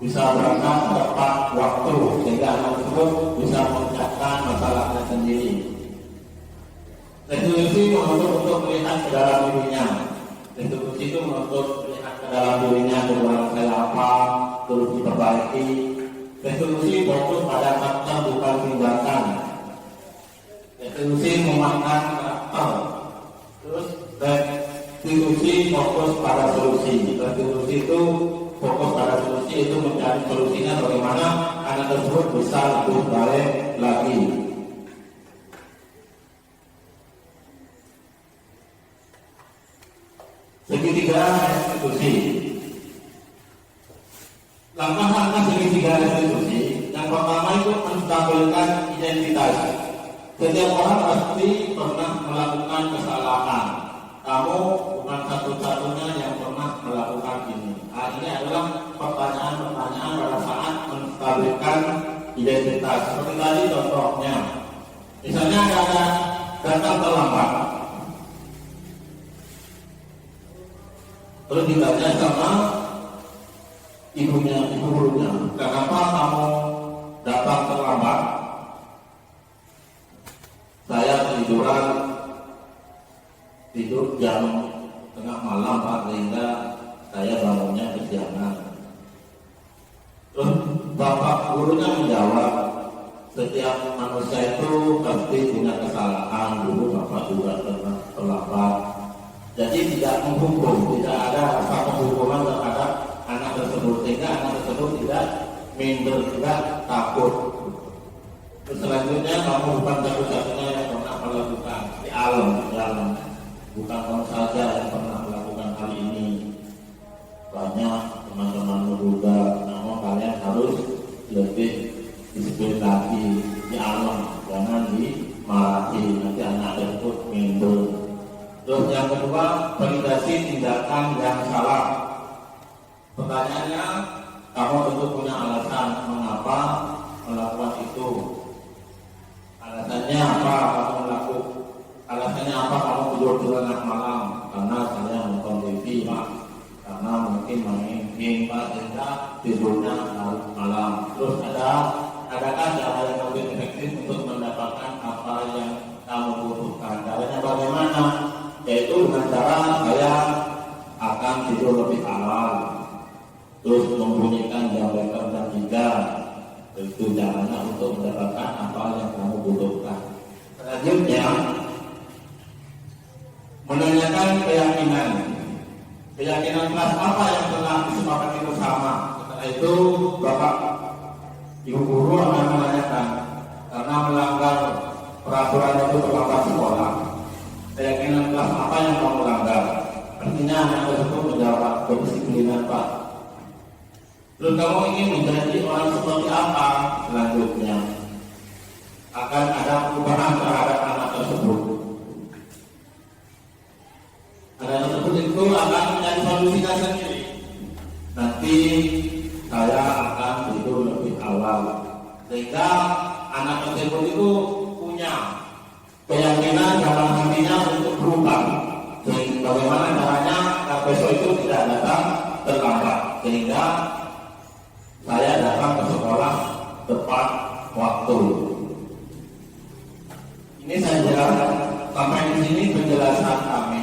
bisa berangkat tepat waktu, sehingga anak tersebut bisa mengucapkan masalahnya sendiri. Restitusi menuntut untuk melihat ke dalam dirinya. Restitusi itu menuntut melihat ke dalam dirinya, kekurangan saya apa, terus diperbaiki. Restitusi fokus pada karakter bukan tindakan. Restitusi memakan karakter. Terus restitusi fokus pada solusi. Restitusi itu fokus pada solusi, itu mencari solusinya bagaimana anak tersebut bisa lebih baik lagi. Segitiga restitusi. Langkah-langkah segitiga restitusi. Yang pertama itu menstabilkan identitas. Setiap orang pasti pernah melakukan kesalahan. Kamu bukan satu-satunya yang pernah melakukan ini. Nah, ini adalah pertanyaan-pertanyaan pada saat menstabilkan identitas. Seperti tadi contohnya, misalnya ada datang terlambat, terus ditanya sama ibu gurunya, kenapa kamu datang terlambat? Saya tidur jam tengah malam Pak, sehingga saya bangunnya kesiangan. Terus bapak gurunya menjawab, setiap manusia itu pasti punya kesalahan, dulu Bapak juga pernah terlambat. Jadi tidak menghukum, tidak ada rasa penghukuman terhadap anak tersebut, sehingga anak tersebut tidak minder, tidak takut. Terus selanjutnya, kamu bukan satu-satunya yang pernah melakukan di alam, bukan kamu saja yang pernah melakukan hal ini. Banyak teman-teman juga, namun kalian harus lebih disiplin lagi di alam, jangan dimarahi, nanti anak tersebut minder. Terus yang kedua, validasi tindakan yang salah. Pertanyaannya, kamu tentu punya alasan mengapa melakukan itu. Alasannya apa kamu melakukan? Alasannya apa kamu tidur di tengah malam? Karena saya nonton TV, Pak. Karena mungkin main game, Pak, sehingga tidurnya larut malam. Terus adakah cara yang lebih efektif untuk mendapatkan apa yang kamu butuhkan? Caranya bagaimana? Yaitu dengan cara saya akan tidur lebih awal, terus membunyikan jam beker jam 3. Itu caranya untuk mendapatkan apa yang kamu butuhkan. Selanjutnya, menanyakan keyakinan kelas apa yang telah disepakati bersama. Setelah itu Bapak Ibu guru akan menanyakan, karena melanggar peraturan itu terlambat sekolah, keyakinan kelas apa yang kamu melanggar. Artinya anak tersebut menjawab kedisiplinan, Pak. Terus kamu ingin menjadi orang seperti apa selanjutnya? Akan ada perubahan terhadap anak tersebut. Anak tersebut itu akan menjadi solusinya sendiri. Nanti saya akan tidur lebih awal, sehingga anak tersebut itu punya keyakinan dalam hatinya untuk berubah. Sehingga bagaimana caranya besok itu tidak datang terlambat, sehingga saya datang ke sekolah tepat waktu. Ini saja sampai di sini penjelasan kami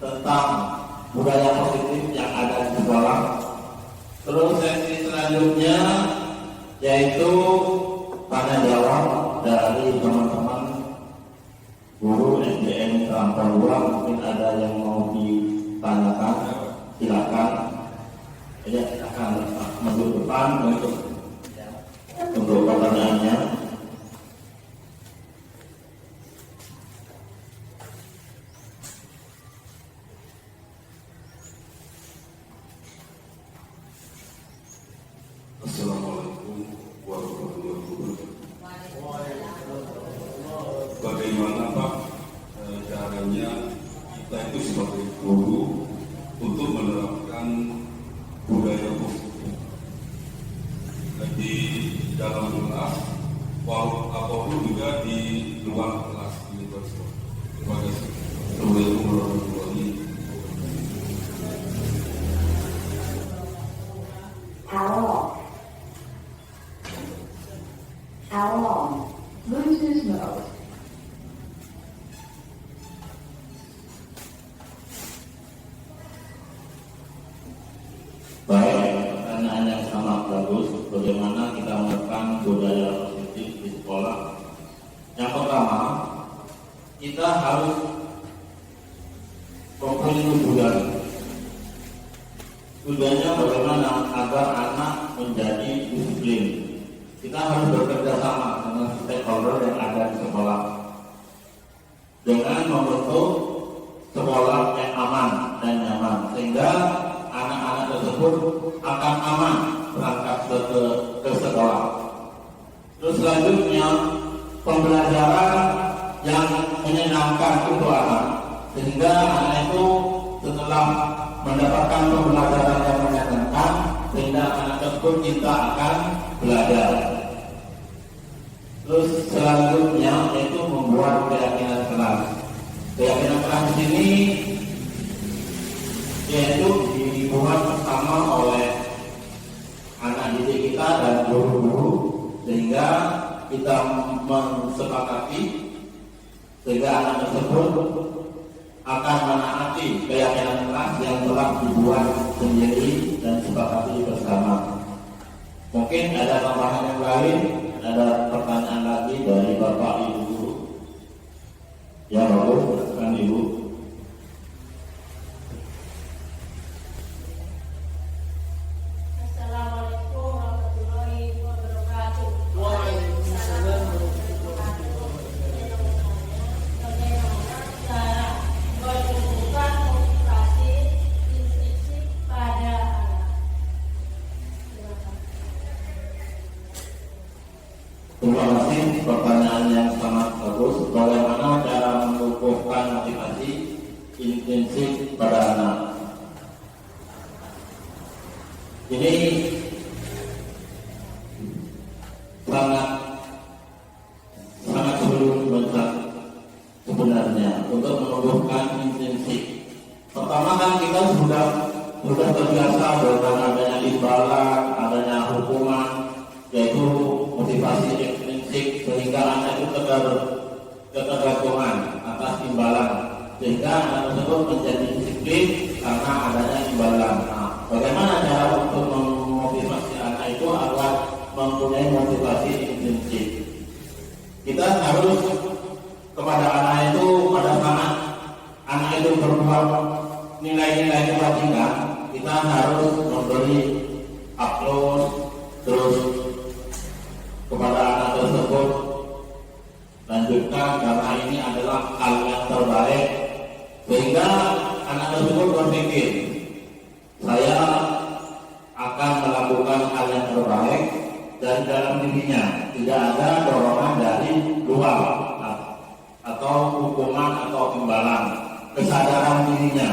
tentang budaya positif yang ada di sekolah. Terus sesi selanjutnya yaitu tanya jawab dari teman-teman guru SDN Kerampang 2. Mungkin ada yang mau ditanyakan, silakan. Ya, akan maju depan untuk pertanyaannya. Assalamualaikum warahmatullahi wabarakatuh. Bagaimana Pak caranya kita itu sebagai guru untuk menerapkan budaya positif di dalam kelas, ataupun juga di luar kelas ini tersebut. Terima kasih. Assalamualaikum warahmatullahi wabarakatuh. How long? Bluetooth mode. Baik, pertanyaan yang sangat bagus. Bagaimana kita menekan budaya positif di sekolah? Yang pertama, kita harus mempunyai tujuan. Tujuannya bagaimana agar anak menjadi disiplin. Kita harus bekerja sama dengan stakeholder yang ada di sekolah dengan membentuk sekolah yang aman dan nyaman, sehingga anak-anak tersebut akan aman berangkat ke sekolah. Terus selanjutnya, pembelajaran yang menyenangkan untuk anak, sehingga anak itu setelah mendapatkan pembelajaran yang menyenangkan, sehingga anak tersebut kita akan belajar. Terus selanjutnya yaitu membuat keyakinan kelas. Keyakinan kelas ini yaitu dibuat bersama oleh anak didik kita dan guru-guru, sehingga kita mensepakati sehingga anak tersebut akan menaati keyakinan kelas yang telah dibuat sendiri dan disepakati bersama. Mungkin ada tambahan yang lain ada pertanyaan lagi dari Bapak Ibu guru? Ya, bagus, kan Ibu. Assalamualaikum warahmatullahi wabarakatuh. Waalaikumsalam Bagaimana cara menumbuhkan motivasi intrinsik pada anak? Terima kasih, pertanyaan yang sangat bagus. Bagaimana cara menumbuhkan motivasi intrinsik pada anak? Ini sangat sulit sebenarnya untuk menumbuhkan intrinsik. Pertama kan kita sudah terbiasa dengan adanya imbalan, adanya hukuman, yaitu motivasi intrinsik, sehingga anak itu ketergantungan atas imbalan, sehingga anak tersebut menjadi disiplin karena adanya imbalan. Nah, bagaimana cara untuk memotivasi anak itu agar mempunyai motivasi intrinsik? Kita harus kepada anak itu, pada saat anak itu berbuat nilai-nilai kebajikan, kita harus memberi aplaus, terus kepada anak tersebut lanjutkan karena ini adalah hal yang terbaik, sehingga anak tersebut berpikir, saya akan melakukan hal yang terbaik, dan dalam dirinya tidak ada dorongan dari luar atau hukuman atau imbalan, kesadaran dirinya.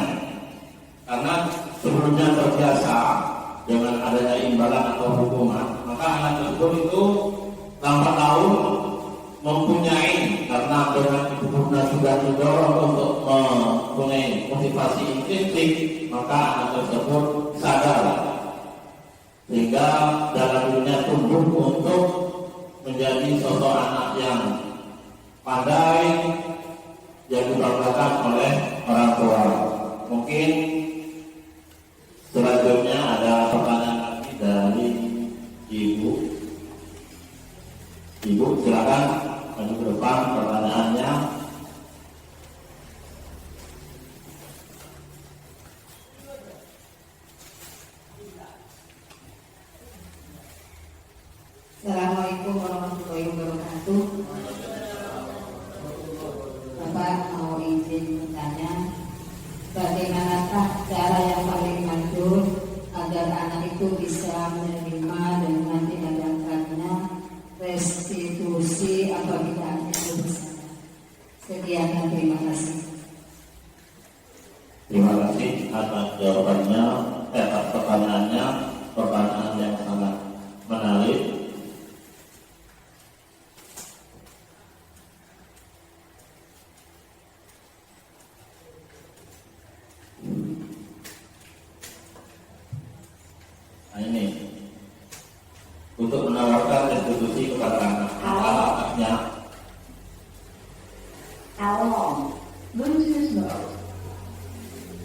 Karena sebelumnya terbiasa dengan adanya imbalan atau hukuman, maka anak tersebut itu lambat laun mempunyai, karena dengan ibunya sudah didorong untuk mempunyai motivasi intrinsik, maka anak tersebut sadar, sehingga dalam dirinya tumbuh untuk menjadi sosok anak yang pandai, yang dibanggakan oleh orang tua. Mungkin selanjutnya ada pertanyaan lagi dari Ibu. Ibu, silakan maju ke depan pertanyaannya. Assalamualaikum warahmatullahi wabarakatuh. Bapak mau izin bertanya, bagaimanakah cara yang paling manjur agar anak itu bisa menerima dengan tindakannya restitusi apabila anak itu bersama? Sekian dan terima kasih. Terima kasih atas jawabannya, atas pertanyaannya, pertanyaan yang sangat menarik. Nah, ini untuk menawarkan restitusi kepada anak-anaknya. Along. Bluetooth mode.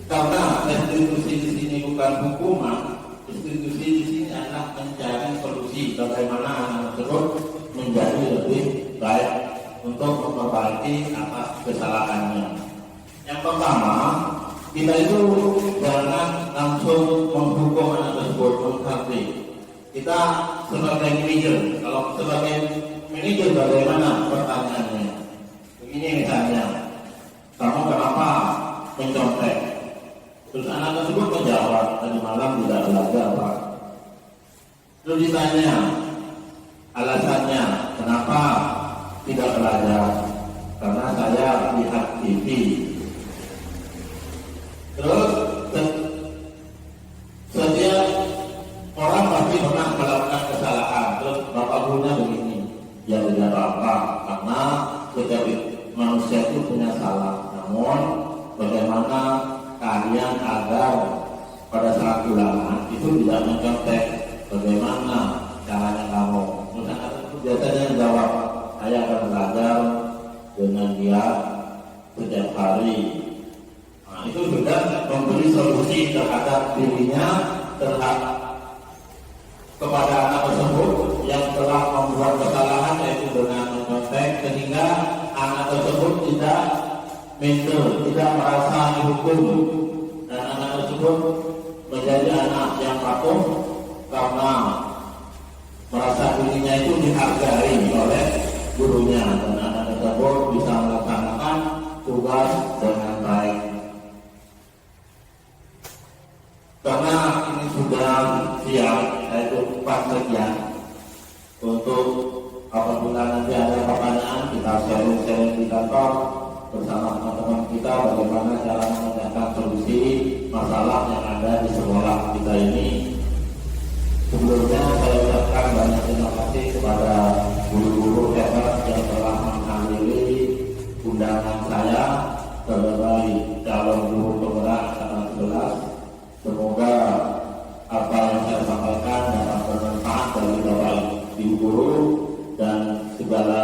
Karena restitusi di sini bukan hukuman, restitusi di sini adalah mencari solusi bagaimana anak tersebut menjadi lebih baik untuk memperbaiki atas kesalahannya. Yang pertama, kita itu jangan langsung menghukum anak tersebut, mengkritik. Kita sebagai manajer, kalau sebagai manajer bagaimana pertanyaannya? Begini misalnya, kamu kenapa mencontek? Terus anak tersebut menjawab, tadi malam tidak belajar, Pak. Terus ditanya alasannya, kenapa tidak belajar? Karena saya lihat TV. Terus setiap orang pasti pernah melakukan kesalahan. Terus bapak gurunya begini, ya tidak apa-apa, karena setiap manusia itu punya salah. Namun bagaimana kalian agar pada saat ulangan itu tidak mencontek? Bagaimana caranya kamu? Terus biasanya jawab, saya akan belajar dengan dia setiap hari. Itu sudah memberi solusi terhadap dirinya, terhadap kepada anak tersebut yang telah membuat kesalahan anak tersebut tidak minder, tidak merasa dihukum, dan anak tersebut menjadi anak yang patuh karena merasa dirinya itu dihargai oleh gurunya, dan anak tersebut bisa melaksanakan tugas dengan baik. Karena ini sudah siap, yaitu 4 sekian, untuk apabila nanti ada pertanyaan kita sharing di kantor bersama teman-teman kita bagaimana cara menegakkan solusi masalah yang ada di sekolah kita ini. Sebelumnya saya ucapkan banyak terima kasih kepada guru-guru hebat yang telah menghadiri undangan saya sebagai calon guru penggerak angkatan 11. Semoga apa yang saya sampaikan dapat bermanfaat bagi Bapak Ibu guru, dan segala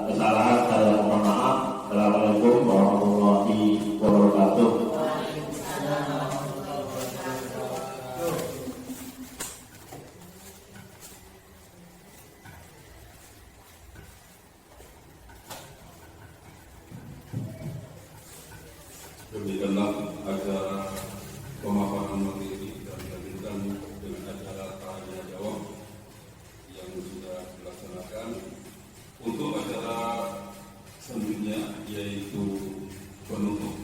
kesalahan saya mohon maaf. Assalamualaikum warahmatullahi wabarakatuh. Demikianlah acara pemaparan materi dan dilanjutkan dengan acara tanya jawab yang sudah dilaksanakan. Untuk acara selanjutnya yaitu penutup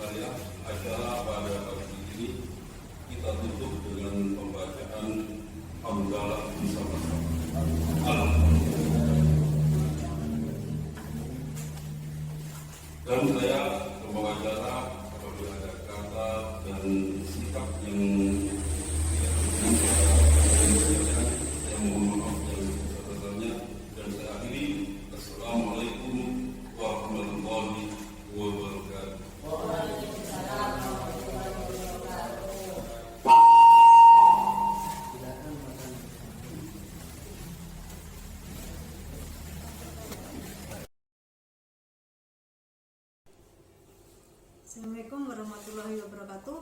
karya acara pada pagi ini, kita tutup dengan pembacaan hamdalah bersama-sama. Alhamdulillah. Dan saya pembawa acara apabila ada kata dan sikap yang saya mohon maaf yang sebesar-besarnya, dan saya akhiri. Assalamualaikum warahmatullahi wabarakatuh. Assalamualaikum warahmatullahi wabarakatuh.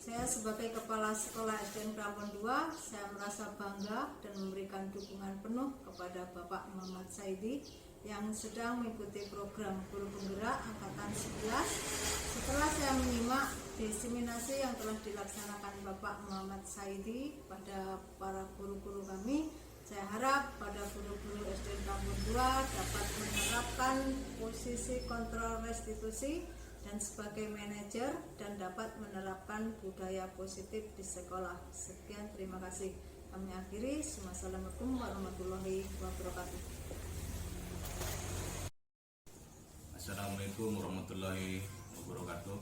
Saya sebagai Kepala Sekolah SDN Prambon 2, saya merasa bangga dan memberikan dukungan penuh kepada Bapak Muhammad Saidi yang sedang mengikuti program Guru Penggerak Angkatan 11. Setelah saya menyimak diseminasi yang telah dilaksanakan Bapak Muhammad Saidi pada para guru-guru kami, saya harap pada guru-guru SDN Prambon 2 dapat menerapkan posisi kontrol restitusi dan sebagai manajer, dan dapat menerapkan budaya positif di sekolah. Sekian, terima kasih. Kami akhiri. Wassalamualaikum warahmatullahi wabarakatuh. Assalamualaikum warahmatullahi wabarakatuh.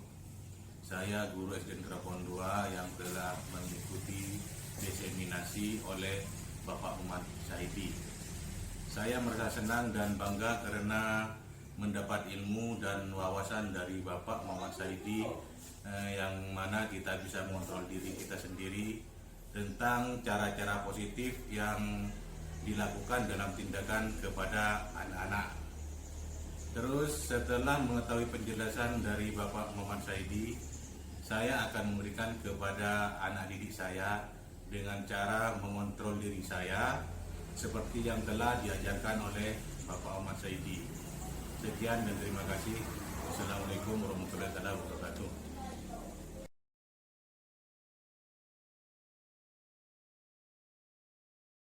Saya guru SDN Prambon 2 yang telah mengikuti diseminasi oleh Bapak Muhammad Saidi. Saya merasa senang dan bangga karena mendapat ilmu dan wawasan dari Bapak Muhammad Saidi, yang mana kita bisa mengontrol diri kita sendiri tentang cara-cara positif yang dilakukan dalam tindakan kepada anak-anak. Terus setelah mengetahui penjelasan dari Bapak Muhammad Saidi, saya akan memberikan kepada anak didik saya dengan cara mengontrol diri saya seperti yang telah diajarkan oleh Bapak Muhammad Saidi. Sekian dan terima kasih. Wassalamualaikum warahmatullahi wabarakatuh.